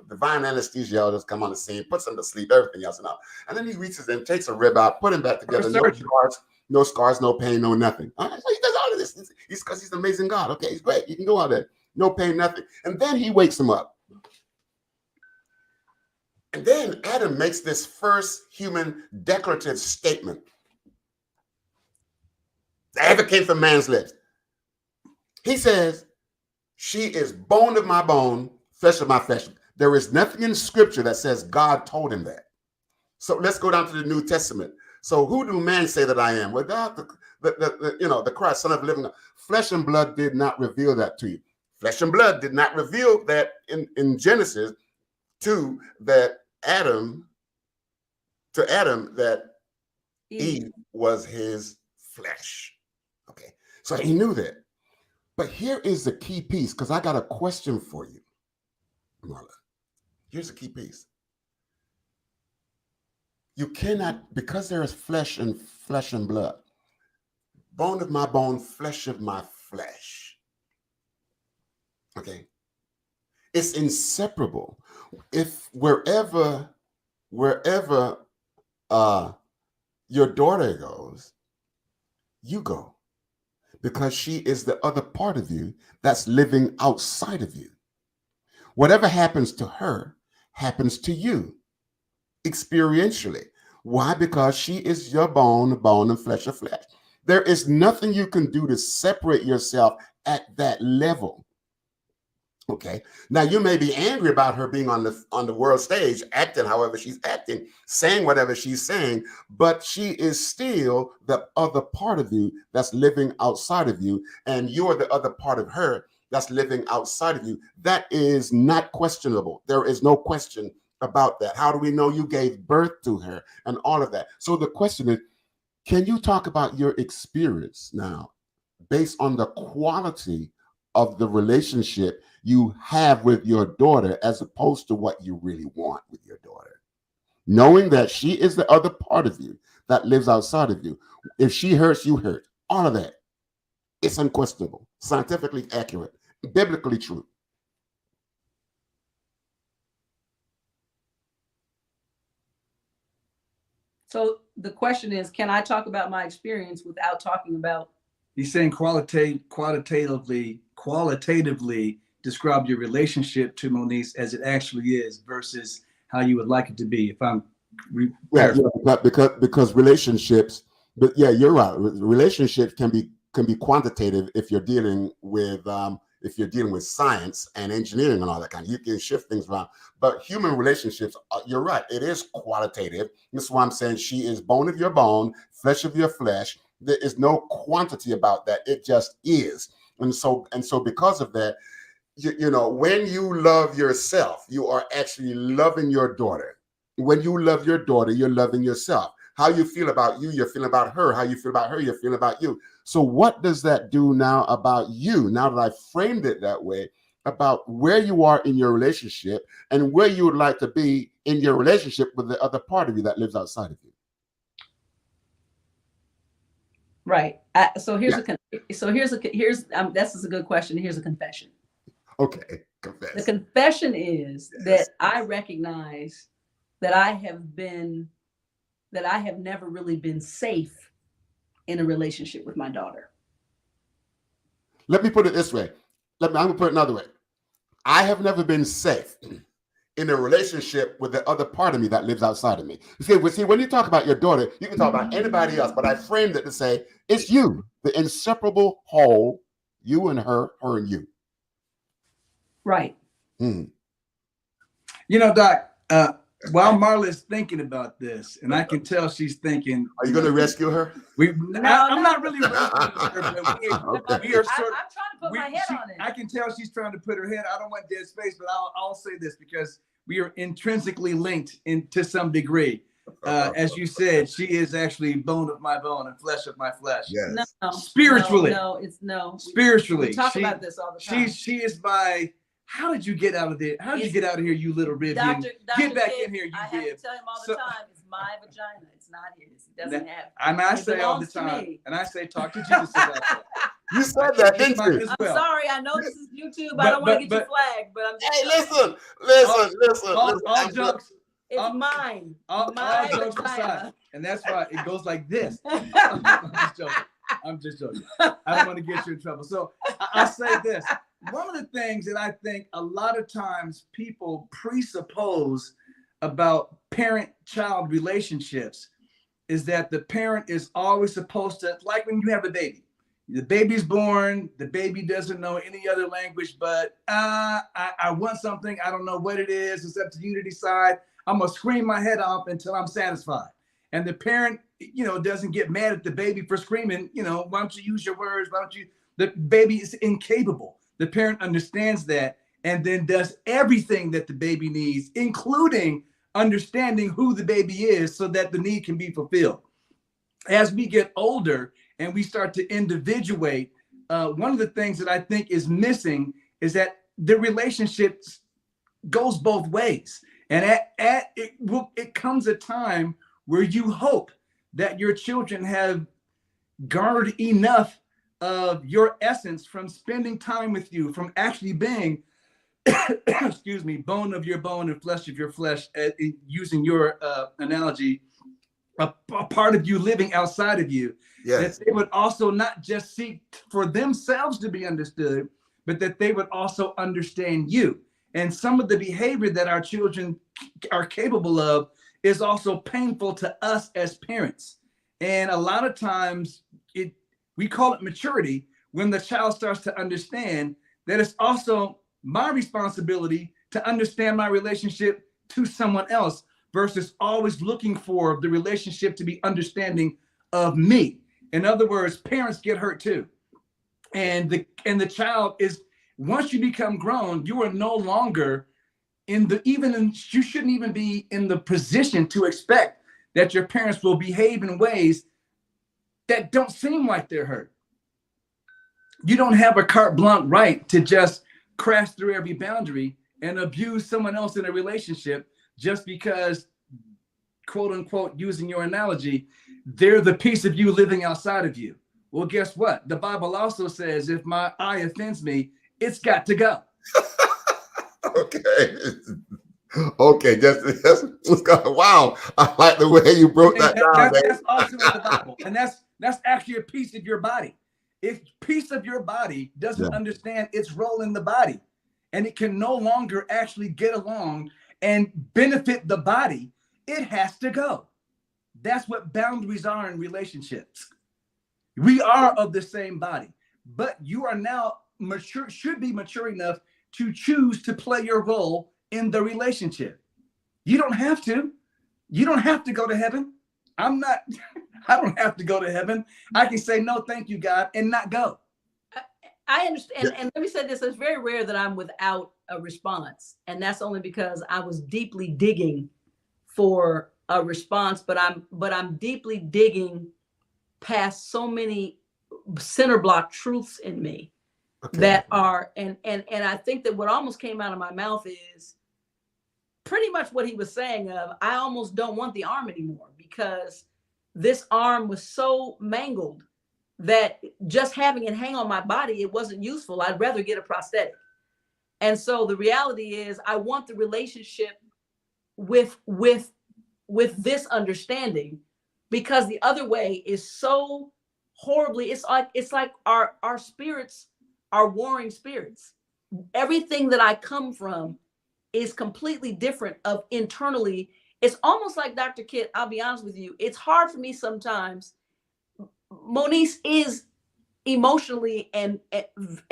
divine anesthesiologist come on the scene, puts him to sleep, everything else and all. And then he reaches in, takes a rib out, put him back together, no scars, no pain, no nothing. All right, so he does all of this. Because he's an amazing God. Okay, he's great. You can do all that. No pain, nothing. And then he wakes him up. And then Adam makes this first human declarative statement that ever came from man's lips. He says, she is bone of my bone, flesh of my flesh. There is nothing in scripture that says God told him that. So let's go down to the New Testament. So who do man say that I am? Well, God, the Christ, Son of the living God. Flesh and blood did not reveal that to you. Flesh and blood did not reveal that in Genesis to Adam that Eve was his flesh. Okay, so he knew that. But here is the key piece, because I got a question for you, Marla. Here's the key piece. You cannot, because there is flesh and blood, bone of my bone, flesh of my flesh. Okay. It's inseparable. If wherever your daughter goes, you go. Because she is the other part of you that's living outside of you. Whatever happens to her happens to you experientially. Why? Because she is your bone and flesh of flesh. There is nothing you can do to separate yourself at that level. Okay. Now you may be angry about her being on the world stage, acting however she's acting, saying whatever she's saying, but she is still the other part of you that's living outside of you, and you're the other part of her that's living outside of you. That is not questionable. There is no question about that. How do we know you gave birth to her and all of that? So the question is, can you talk about your experience now based on the quality of the relationship you have with your daughter as opposed to what you really want with your daughter? Knowing that she is the other part of you that lives outside of you. If she hurts, you hurt. All of that. It's unquestionable, scientifically accurate, biblically true. So the question is, can I talk about my experience without talking about? He's saying qualitatively describe your relationship to Moniece as it actually is versus how you would like it to be. If I'm because relationships, but yeah, you're right. Relationships can be quantitative if you're dealing with science and engineering and all that kind of. You can shift things around. But human relationships, you're right. It is qualitative. This is why I'm saying she is bone of your bone, flesh of your flesh. There is no quantity about that. It just is. And so because of that, when you love yourself, you are actually loving your daughter. When you love your daughter, you're loving yourself. How you feel about you, you're feeling about her. How you feel about her, you're feeling about you. So what does that do now about you? Now that I framed it that way, about where you are in your relationship and where you would like to be in your relationship with the other part of you that lives outside of you. Right. So here's this is a good question. Here's a confession. Okay, confess. The confession is that I recognize that I have never really been safe in a relationship with my daughter. Let me put it this way. I'm going to put it another way. I have never been safe in a relationship with the other part of me that lives outside of me. See, when you talk about your daughter, you can talk about anybody else, but I framed it to say, it's you, the inseparable whole, you and her and you. Right. You know, Doc, while Marla is thinking about this, and I can tell she's thinking, are you going to rescue her? I'm not really rescuing her, but we are sort of. I'm trying to put my head on it. I can tell she's trying to put her head. I don't want dead space, but I'll say this because we are intrinsically linked to some degree. As you said, she is actually bone of my bone and flesh of my flesh. Yes. No, spiritually. Spiritually. We talk about this all the time. She is my. How did you get out of there? How did you get out of here, you little rib? Get back in here, you I rib. have to tell him all the time, it's my vagina. It's not his. He doesn't have it. And I say all the time, and I say, talk to Jesus about that. You said that, didn't you? I'm sorry. I know this is YouTube. I don't want to get you flagged, but I'm just listen. All jokes. It's mine. All jokes aside. And that's why it goes like this. I'm just joking. I don't want to get you in trouble. So I say this. One of the things that I think a lot of times people presuppose about parent-child relationships is that the parent is always supposed to, like when you have a baby. The baby's born, the baby doesn't know any other language, but I want something, I don't know what it is, it's up to you to decide. I'm gonna scream my head off until I'm satisfied. And the parent, doesn't get mad at the baby for screaming, why don't you use your words, the baby is incapable. The parent understands that and then does everything that the baby needs, including understanding who the baby is so that the need can be fulfilled. As we get older and we start to individuate, one of the things that I think is missing is that the relationship goes both ways. And it comes a time where you hope that your children have garnered enough of your essence from spending time with you, from actually being, bone of your bone and flesh of your flesh, using your analogy, a part of you living outside of you. Yes. That they would also not just seek for themselves to be understood, but that they would also understand you. And some of the behavior that our children are capable of is also painful to us as parents. And a lot of times we call it maturity when the child starts to understand that it's also my responsibility to understand my relationship to someone else versus always looking for the relationship to be understanding of me. In other words, parents get hurt too. And the child is, once you become grown, you are no longer you shouldn't even be in the position to expect that your parents will behave in ways that don't seem like they're hurt. You don't have a carte blanche right to just crash through every boundary and abuse someone else in a relationship just because, quote unquote, using your analogy, they're the piece of you living outside of you. Well, guess what? The Bible also says, if my eye offends me, it's got to go. Okay. Just go. Wow. I like the way you broke that down. That's also in the Bible. And that's actually a piece of your body. If piece of your body doesn't understand its role in the body, and it can no longer actually get along and benefit the body, it has to go. That's what boundaries are in relationships. We are of the same body, but you are now mature, should be mature enough to choose to play your role in the relationship. You don't have to. You don't have to go to heaven. I don't have to go to heaven. I can say, no, thank you, God, and not go. I understand. And let me say this, it's very rare that I'm without a response. And that's only because I was deeply digging for a response, but I'm deeply digging past so many center block truths in me Okay. that are, and I think that what almost came out of my mouth is pretty much what he was saying of, I almost don't want the arm anymore because this arm was so mangled that just having it hang on my body, it wasn't useful. I'd rather get a prosthetic. And so the reality is I want the relationship with this understanding, because the other way is so horribly, it's like our spirits are warring spirits. Everything that I come from is completely different of internally. It's almost like Dr. Kit, I'll be honest with you, it's hard for me sometimes. Moniece is emotionally and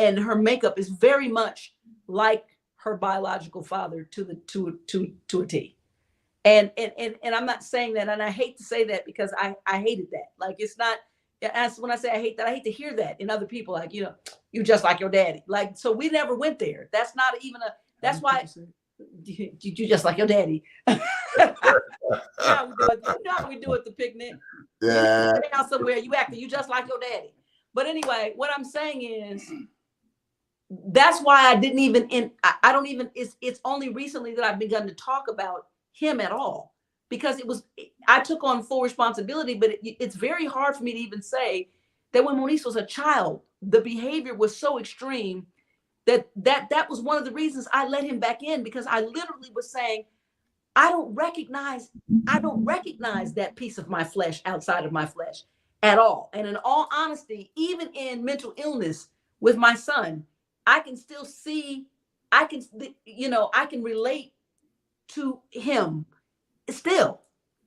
her makeup is very much like her biological father to a T. And I'm not saying that, and I hate to say that because I hated that. Like, it's not, as when I say I hate that, I hate to hear that in other people, like, you just like your daddy. Like, so we never went there. That's not even that's why you just like your daddy. You know how we do at the picnic. Yeah. You out somewhere, you just like your daddy. But anyway, what I'm saying is, that's why I didn't even, I don't even, it's only recently that I've begun to talk about him at all, because I took on full responsibility, but it's very hard for me to even say that when Moniece was a child, the behavior was so extreme that was one of the reasons I let him back in, because I literally was saying, I don't recognize that piece of my flesh outside of my flesh at all. And in all honesty, even in mental illness with my son, I can still see, I can relate to him still.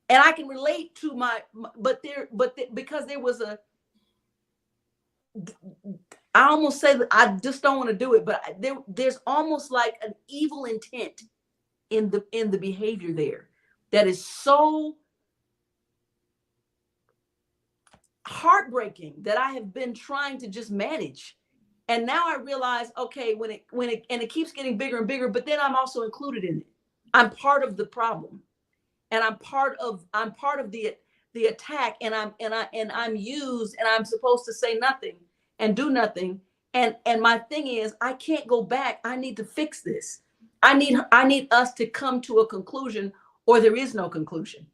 And I can relate to because there was I almost say that I just don't want to do it, but there's almost like an evil intent in the behavior there that is so heartbreaking that I have been trying to just manage. And now I realize, okay, when it keeps getting bigger and bigger, but then I'm also included in it. I'm part of the problem, and I'm part of the attack, and I'm used, and I'm supposed to say nothing and do nothing. And my thing is, I can't go back. I need to fix this. I need us to come to a conclusion, or there is no conclusion.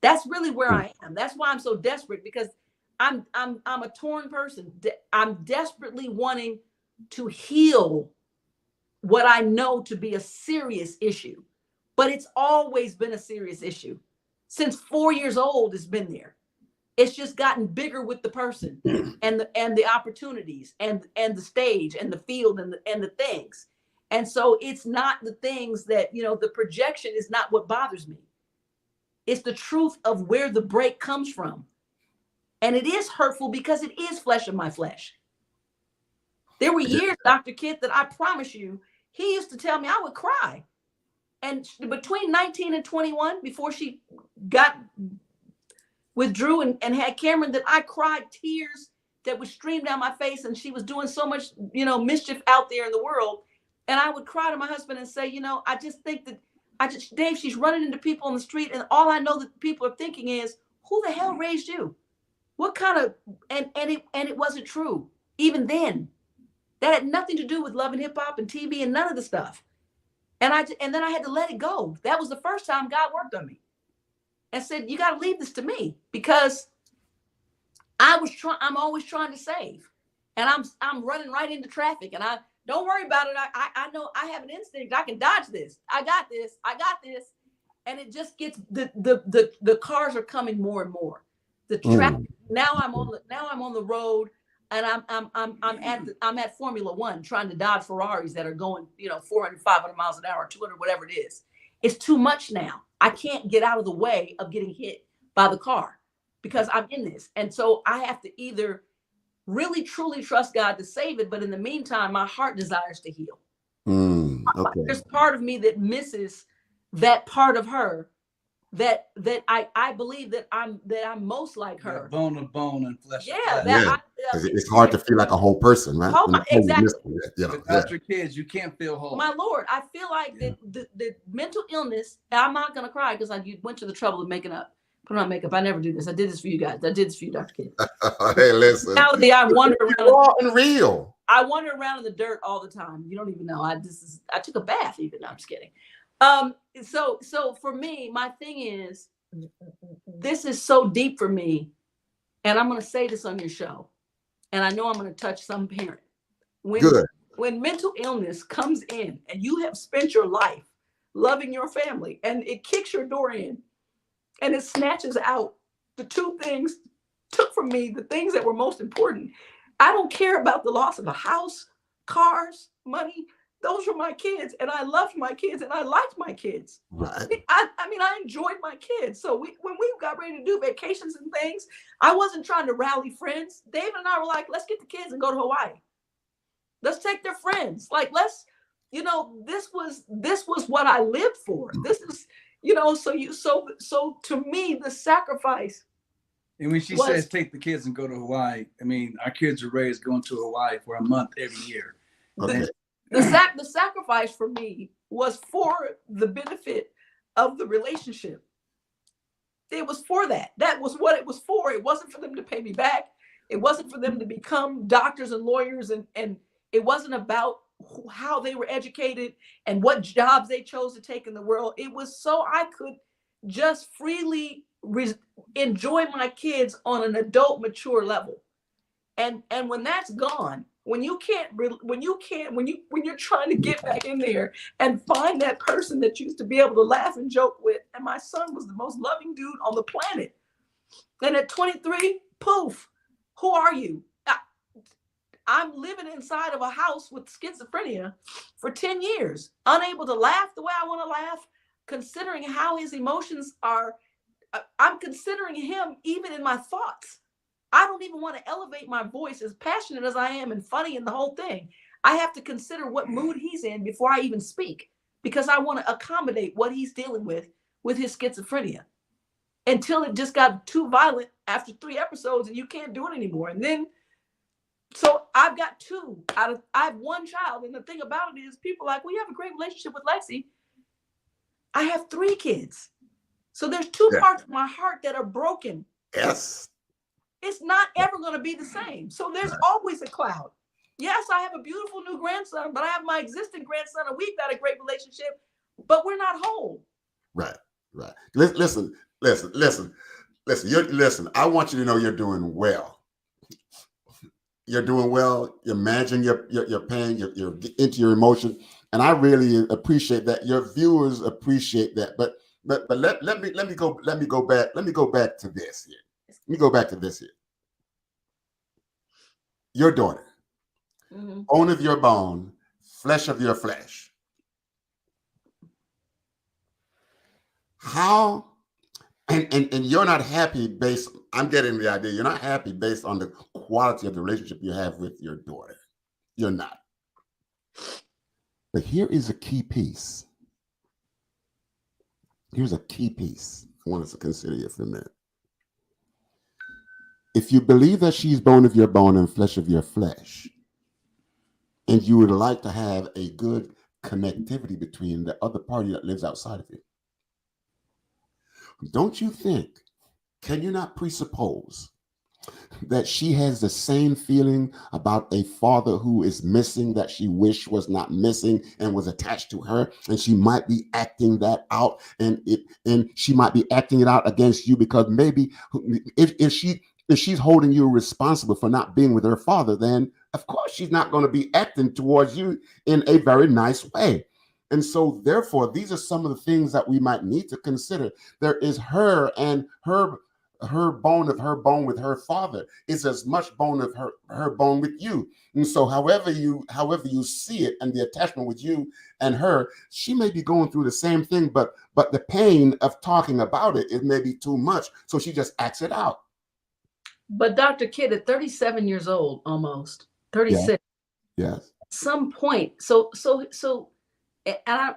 That's really where I am. That's why I'm so desperate, because I'm a torn person. I'm desperately wanting to heal what I know to be a serious issue, but it's always been a serious issue. Since 4 years old, it's been there. It's just gotten bigger with the person and the opportunities and the stage and the field and the things. And so it's not the things that, the projection is not what bothers me. It's the truth of where the break comes from. And it is hurtful because it is flesh of my flesh. There were years, Dr. Kit, that I promise you, he used to tell me I would cry. And between 19 and 21, before she got with Drew and had Cameron, that I cried tears that would stream down my face. And she was doing so much, mischief out there in the world. And I would cry to my husband and say, I just think that Dave, she's running into people on the street. And all I know that people are thinking is, who the hell raised you? What kind of, and it wasn't true. Even then, that had nothing to do with love and hip hop and TV and none of the stuff. And then I had to let it go. That was the first time God worked on me and said, you got to leave this to me, because I'm always trying to save, and I'm running right into traffic, and don't worry about it. I know I have an instinct. I can dodge this. I got this. And it just gets, the cars are coming more and more. The traffic. Now I'm on the road, and I'm at Formula One trying to dodge Ferraris that are going, 400, 500 miles an hour, 200, whatever it is. It's too much now. I can't get out of the way of getting hit by the car because I'm in this. And so I have to either really truly trust God to save it, but in the meantime, my heart desires to heal. Okay. There's part of me that misses that part of her that I believe that I'm most like her. Bone of bone and flesh. Yeah. It's hard to feel like a whole person, right? Exactly. Without your kids, you can't feel whole. My Lord, I feel like the mental illness, I'm not going to cry because I went to the trouble of making up. put on makeup. I never do this. I did this for you guys. I did this for you, Dr. Kidd. Hey, listen. Reality, I wander around. Raw and real. I wander around in the dirt all the time. You don't even know. I took a bath even. No, I'm just kidding. So for me, my thing is, this is so deep for me, and I'm going to say this on your show, and I know I'm going to touch some parent. When mental illness comes in and you have spent your life loving your family and it kicks your door in and it snatches out the two things, took from me the things that were most important. I don't care about the loss of a house, cars, money. Those were my kids, and I loved my kids, and I liked my kids. Right. I mean, I enjoyed my kids. So when we got ready to do vacations and things, I wasn't trying to rally friends. David and I were like, let's get the kids and go to Hawaii. Let's take their friends. Like, let's, this was what I lived for. This is, so to me, the sacrifice. And when she says take the kids and go to Hawaii, I mean, our kids are raised going to Hawaii for a month every year. Okay. The sacrifice for me was for the benefit of the relationship. It was for that. That was what it was for. It wasn't for them to pay me back. It wasn't for them to become doctors and lawyers. And it wasn't about how they were educated and what jobs they chose to take in the world. It was so I could just freely enjoy my kids on an adult, mature level. And when that's gone, when you're trying to get back in there and find that person that you used to be able to laugh and joke with, and my son was the most loving dude on the planet. And at 23, poof, who are you? I'm living inside of a house with schizophrenia for 10 years, unable to laugh the way I want to laugh, considering how his emotions are. I'm considering him even in my thoughts. I don't even want to elevate my voice, as passionate as I am and funny in the whole thing. I have to consider what mood he's in before I even speak, because I want to accommodate what he's dealing with his schizophrenia, until it just got too violent after 3 episodes and you can't do it anymore. And then, so I've got I have one child. And the thing about it is, people are like, well, you have a great relationship with Lexi. I have 3 kids. So there's 2 parts of my heart that are broken. Yes. It's not ever going to be the same. So there's always a cloud. Yes, I have a beautiful new grandson, but I have my existing grandson, and we've got a great relationship, but we're not whole. Right. Listen. I want you to know you're doing well. You're doing well. You're managing your pain. You're into your emotion, and I really appreciate that. Your viewers appreciate that. But let me go back to this here. Let me go back to this here. Your daughter, bone of your bone, flesh of your flesh. How, and you're not happy based, I'm getting the idea, you're not happy based on the quality of the relationship you have with your daughter. You're not. But here is a key piece. Here's a key piece I want us to consider here for a minute. If you believe that she's bone of your bone and flesh of your flesh, and you would like to have a good connectivity between the other party that lives outside of you, don't you think, can you not presuppose that she has the same feeling about a father who is missing, that she wished was not missing and was attached to her, and she might be acting that out, and she might be acting it out against you, because maybe if she's holding you responsible for not being with her father, then of course she's not going to be acting towards you in a very nice way. And so therefore, these are some of the things that we might need to consider. There is her, and her bone of her bone with her father is as much bone of her bone with you. And so however you see it, and the attachment with you and her, she may be going through the same thing, but the pain of talking about it may be too much. So she just acts it out. But Dr. Kidd, at 37 years old, almost 36, yes, at some point,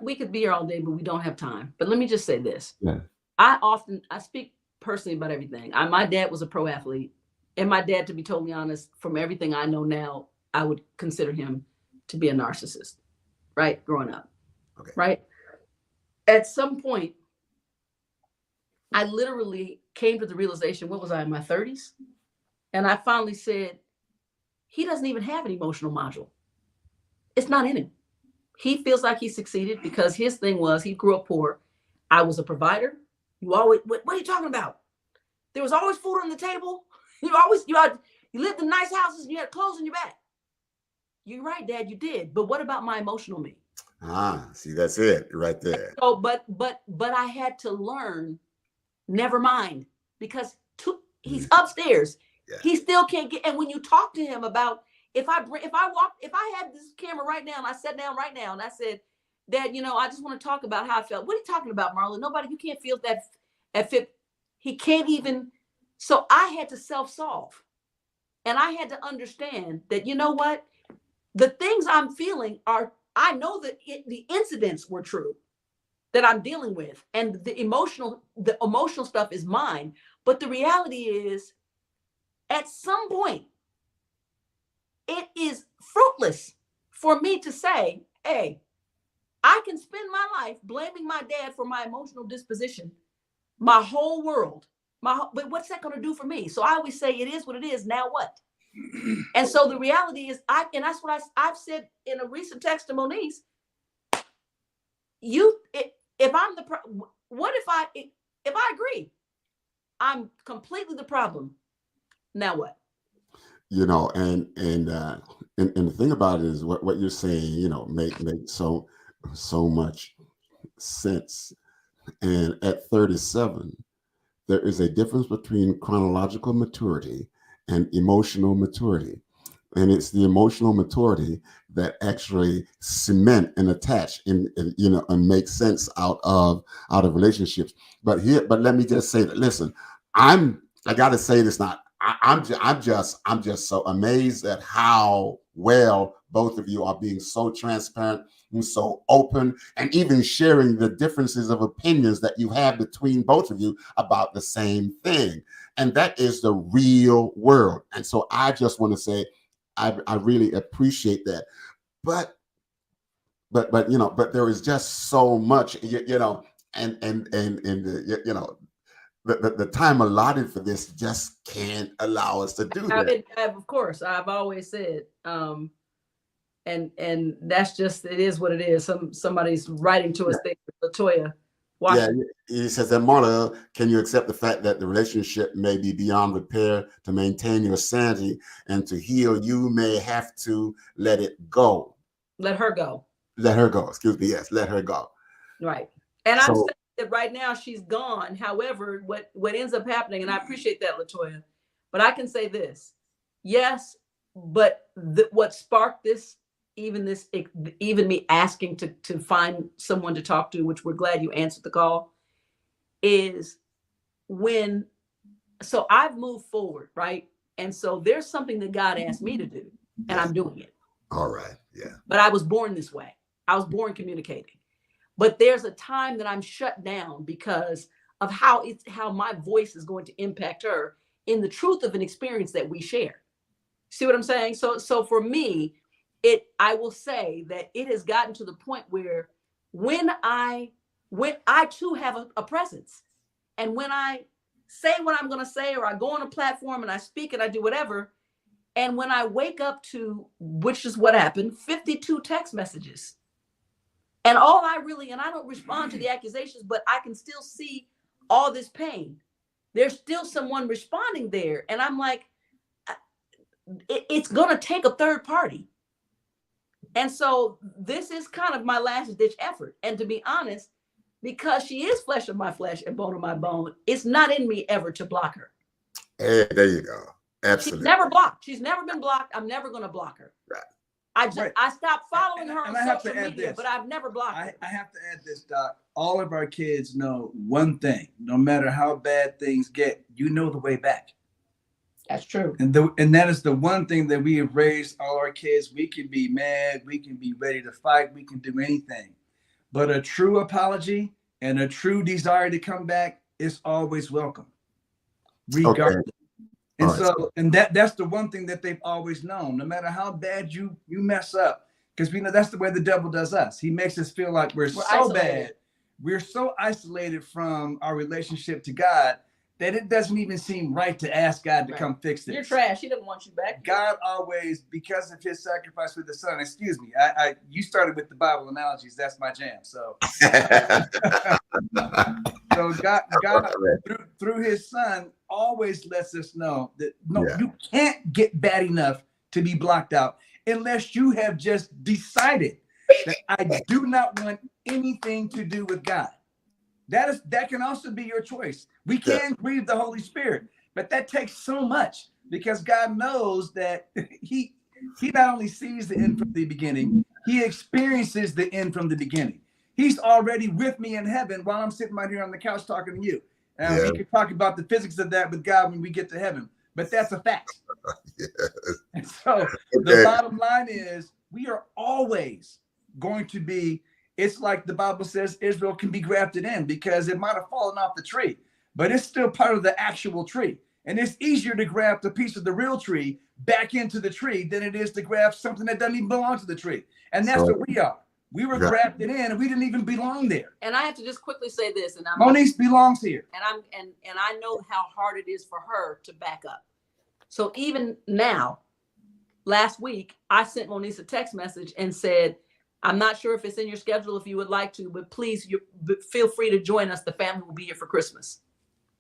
we could be here all day, but we don't have time. But let me just say this. Yeah. I speak personally about everything. My dad was a pro athlete, and my dad, to be totally honest, from everything I know now, I would consider him to be a narcissist, right? Growing up, okay. Right? At some point, I literally came to the realization, what was I, in my 30s? And I finally said, he doesn't even have an emotional module. It's not in him. He feels like he succeeded because his thing was he grew up poor. I was a provider. You always, what are you talking about? There was always food on the table. You lived in nice houses and you had clothes on your back. You're right, Dad, you did. But what about my emotional me? See, that's it right there. So, but I had to learn, never mind, because he's upstairs. Yeah. He still can't get. And when you talk to him about, if I had this camera right now and I sat down right now and I said, Dad, I just want to talk about how I felt. What are you talking about, Marla? Nobody, you can't feel that at 50. He can't even. So I had to self-solve. And I had to understand that, you know what? The things I'm feeling are, I know that the incidents were true that I'm dealing with. And the emotional stuff is mine. But the reality is, at some point, it is fruitless for me to say, hey, I can spend my life blaming my dad for my emotional disposition, my whole world. But what's that going to do for me? So I always say, it is what it is. Now what? And so the reality is, and that's what I've said in a recent text to Moniece. If I'm what if I agree, I'm completely the problem. Now what? And the thing about it is what you're saying, make so much sense. And at 37, there is a difference between chronological maturity and emotional maturity. And it's the emotional maturity that actually cement and attach and make sense out of relationships. But let me just say that, listen, I got to say this now. I'm just so amazed at how well both of you are being so transparent and so open, and even sharing the differences of opinions that you have between both of you about the same thing. And that is the real world. And so I just want to say, I really appreciate that. But there is just so much, and the time allotted for this just can't allow us to do that. Of course, I've always said, and that's just, it is what it is. Somebody's writing to us, Latoya. Yeah, he says that, Marla, can you accept the fact that the relationship may be beyond repair? To maintain your sanity and to heal, you may have to let it go. Let her go. Let her go. Excuse me. Yes, let her go. Right. And I'm saying that right now she's gone. However, what ends up happening, and I appreciate that, Latoya, but I can say this. Yes, but what sparked this, even me asking to find someone to talk to, which we're glad you answered the call, is so I've moved forward, right? And so there's something that God asked me to do, and I'm doing it. All right. Yeah. But I was born this way. I was born communicating. But there's a time that I'm shut down because of how my voice is going to impact her in the truth of an experience that we share. See what I'm saying? So for me, I will say that it has gotten to the point where when I too have a presence, and when I say what I'm going to say, or I go on a platform and I speak and I do whatever, and when I wake up to, which is what happened, 52 text messages, and I don't respond to the accusations, but I can still see all this pain. There's still someone responding there, and I'm like, it's going to take a third party. And so this is kind of my last ditch effort. And to be honest, because she is flesh of my flesh and bone of my bone, it's not in me ever to block her. Hey, there you go. Absolutely. She's never blocked. She's never been blocked. I'm never going to block her. Right. I stopped following her on social media, but I've never blocked her. I have to add this, Doc. All of our kids know one thing: no matter how bad things get, you know the way back. That's true. And that is the one thing that we have raised all our kids. We can be mad, we can be ready to fight, we can do anything. But a true apology and a true desire to come back is always welcome, regardless. Okay. And so, and that's the one thing that they've always known. No matter how bad you mess up, because we know that's the way the devil does us. He makes us feel like we're so isolated. Bad. we're so isolated from our relationship to God that it doesn't even seem right to ask God to come fix this. You're trash. He doesn't want you back. God always, because of his sacrifice with the son, excuse me, you started with the Bible analogies. That's my jam. So, so God through his son always lets us know that you can't get bad enough to be blocked out unless you have just decided that I do not want anything to do with God. That can also be your choice. We can grieve the Holy Spirit, but that takes so much because God knows that he not only sees the end from the beginning, he experiences the end from the beginning. He's already with me in heaven while I'm sitting right here on the couch talking to you. And we can talk about the physics of that with God when we get to heaven, but that's a fact. And so the bottom line is we are always going to be, it's like the Bible says Israel can be grafted in because it might have fallen off the tree, but it's still part of the actual tree. And it's easier to graft a piece of the real tree back into the tree than it is to graft something that doesn't even belong to the tree. And that's what we are. We were grafted in and we didn't even belong there. And I have to just quickly say this, and Monique belongs here. And I know how hard it is for her to back up. So even now, last week, I sent Monique a text message and said, I'm not sure if it's in your schedule if you would like to, but please feel free to join us. The family will be here for Christmas.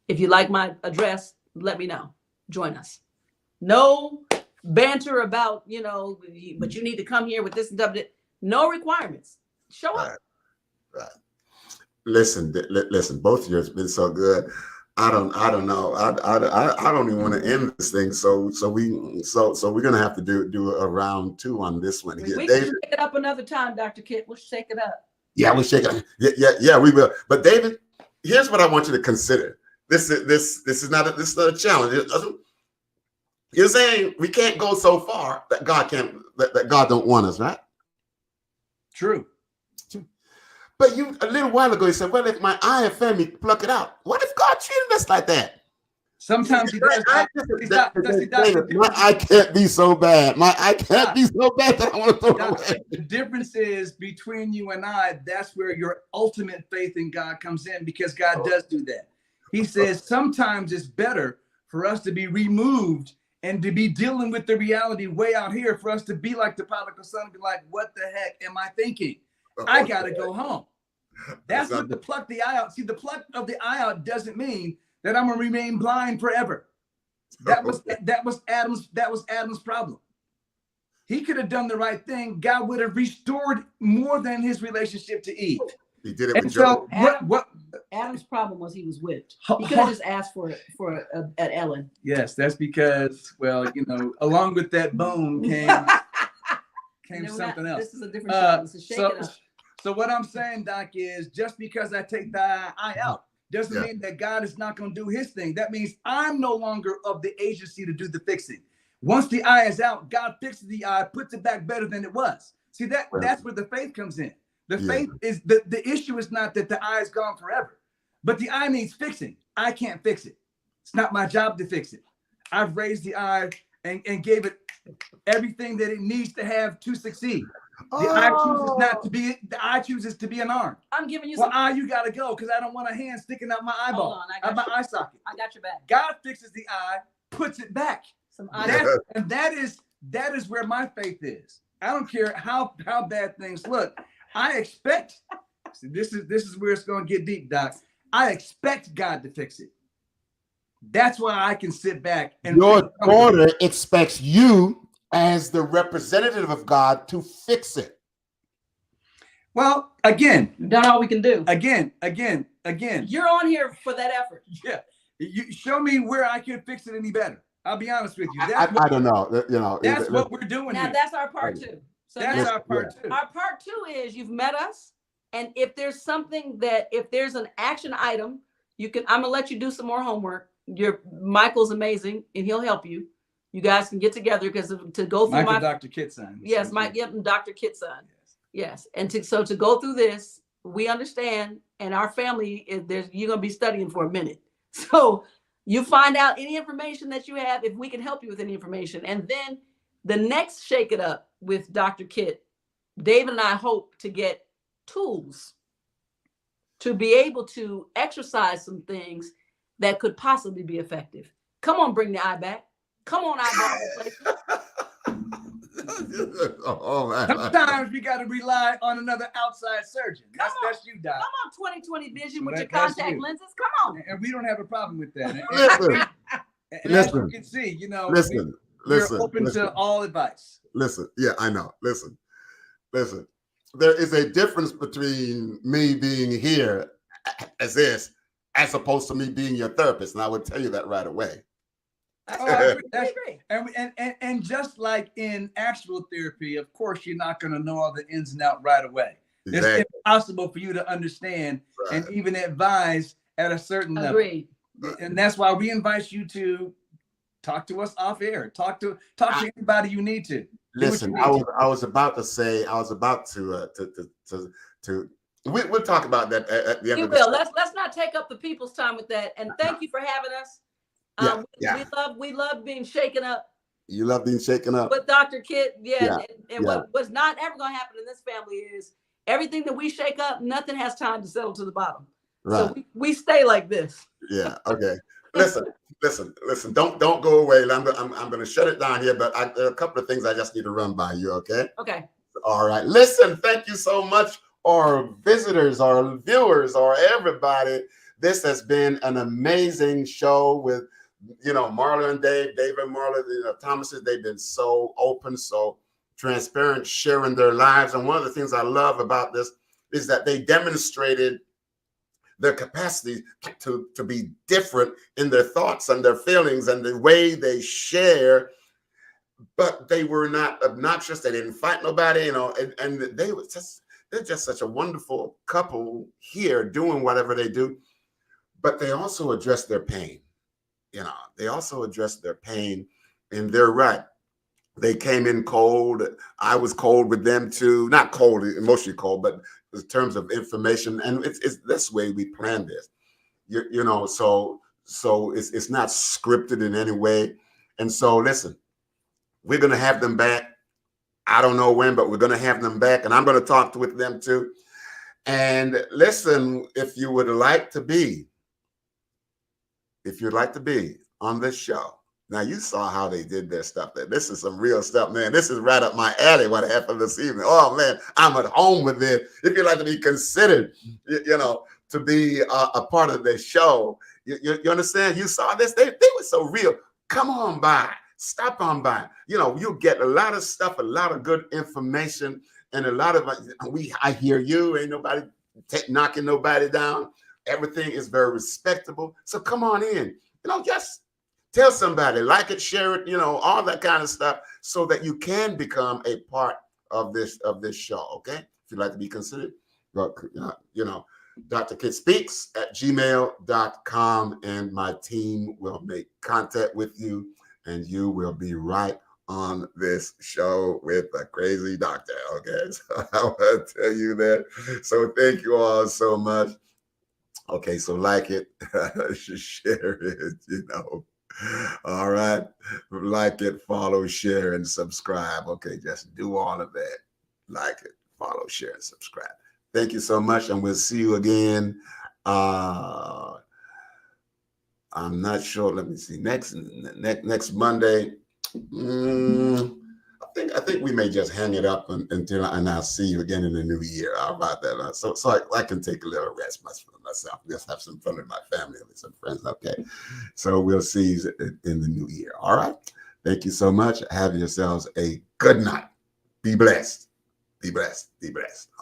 If you like my address, let me know. Join us. No banter about, but you need to come here with this and that. No requirements. Show up. Right. Listen, both of you have been so good. I don't know. I don't even want to end this thing. So we're gonna have to do a round 2 on this one. We can shake it up another time, Dr. Kit. We'll shake it up. Yeah, we'll shake it up. Yeah, we will. But David, here's what I want you to consider. This is not a challenge. You're saying we can't go so far that God don't want us, right? True. But you a little while ago you said, well, if my eye offend me, pluck it out. What if God treated us like that? Sometimes he does. My eye can't be so bad. My eye can't be so bad that I want to throw it away. The difference is between you and I, that's where your ultimate faith in God comes in, because God does do that. He says sometimes it's better for us to be removed and to be dealing with the reality way out here, for us to be like the prodigal son and be like, what the heck am I thinking? I got to go home. That's what the pluck the eye out. See, the pluck of the eye out doesn't mean that I'm going to remain blind forever. That was Adam's problem. He could have done the right thing. God would have restored more than his relationship to Eve. He did it with Job. Adam's problem was he was whipped. He could have just asked for at Ellen. Yes, that's because, along with that bone came something else. This is a different topic. So shake it up. So what I'm saying, Doc, is just because I take the eye out doesn't mean that God is not going to do his thing. That means I'm no longer of the agency to do the fixing. Once the eye is out, God fixes the eye, puts it back better than it was. See, that's where the faith comes in. The faith is the issue is not that the eye is gone forever, but the eye needs fixing. I can't fix it. It's not my job to fix it. I've raised the eye and gave it everything that it needs to have to succeed. The eye chooses to be unarmed. I'm giving you some. Well, you gotta go because I don't want a hand sticking out my eyeball, out my eye socket. I got your back. God fixes the eye, puts it back. And that is where my faith is. I don't care how bad things look. I expect. See, this is where it's gonna get deep, Doc. I expect God to fix it. That's why I can sit back and your daughter expects you as the representative of God to fix it. Well, again, we've done all we can do. Again. You're on here for that effort. Yeah. You show me where I can fix it any better. I'll be honest with you. I don't know. That's what we're doing now. Here. That's our part 2. So that's our part 2. Our part 2 is you've met us, and if there's something if there's an action item, I'm gonna let you do some more homework. Michael's amazing, and he'll help you. You guys can get together because to go through Michael, Dr. Kitson. Yes, Mike, Dr. Kitson. Yes, and to go through this, we understand, and our family you're gonna be studying for a minute. So you find out any information that you have, if we can help you with any information, and then the next Shake It Up with Dr. Kit, David and I hope to get tools to be able to exercise some things that could possibly be effective. Come on, bring the eye back. Come on, eyeball replacement. Oh man. Sometimes we got to rely on another outside surgeon. That's you, Doc. Come on, 20/20 vision with your That's contact you. lenses. Come on. And we don't have a problem with that. And as you can see, you know, we're open to all advice. Listen, yeah, I know. Listen. There is a difference between me being here as this, as opposed to me being your therapist, and I would tell you that right away. I agree. And just like in actual therapy, of course, you're not going to know all the ins and outs right away. Exactly. It's impossible for you to understand and even advise at a certain level. Agreed. And that's why we invite you to talk to us off air. Talk to anybody you need to. Listen, I was about to. We'll talk about that at the end of the show. Let's not take up the people's time with that. And thank you for having us. We love being shaken up. You love being shaken up with Dr. Kit. What's not ever going to happen in this family is everything that we shake up, nothing has time to settle to the bottom. Right. So we stay like this. Yeah. Okay. Listen. Don't go away. I'm going to shut it down here, but there are a couple of things I just need to run by you. Okay. Okay. All right. Listen. Thank you so much, our visitors, our viewers, or everybody. This has been an amazing show with, Marla and Dave and Marla, Thomas. They've been so open, so transparent, sharing their lives. And one of the things I love about this is that they demonstrated their capacity to be different in their thoughts and their feelings and the way they share, but they were not obnoxious. They didn't fight nobody, and they're just such a wonderful couple here doing whatever they do. But they also address their pain. They also address their pain, and they're right. They came in cold. I was cold with them too. Not cold, emotionally cold, but in terms of information. And it's this way we plan this. So it's not scripted in any way. And so listen, we're going to have them back. I don't know when, but we're going to have them back, and I'm going to talk with them too. And listen, if you'd like to be on this show. Now, you saw how they did their stuff there. This is some real stuff, man. This is right up my alley, what happened this evening. Oh, man, I'm at home with it. If you'd like to be considered, to be a part of this show, you understand? You saw this. They were so real. Come on by. Stop on by. You'll get a lot of stuff, a lot of good information, and a lot of, I hear you. Ain't nobody knocking nobody down. Everything is very respectable. So come on in. Just tell somebody, like it, share it, all that kind of stuff, so that you can become a part of this show. Okay. If you'd like to be considered, Dr. Kit Speaks at gmail.com, and my team will make contact with you, and you will be right on this show with the crazy doctor. Okay. So I want to tell you that. So thank you all so much. Okay, so like it, share it, All right. Like it, follow, share, and subscribe. Okay, just do all of that. Like it, follow, share, and subscribe. Thank you so much, and we'll see you again. I'm not sure. Let me see. Next Monday. I think we may just hang it up until I'll see you again in the new year. How about that? So I can take a little rest myself. Just have some fun with my family and some friends. Okay. So we'll see you in the new year. All right. Thank you so much. Have yourselves a good night. Be blessed. Be blessed. Be blessed.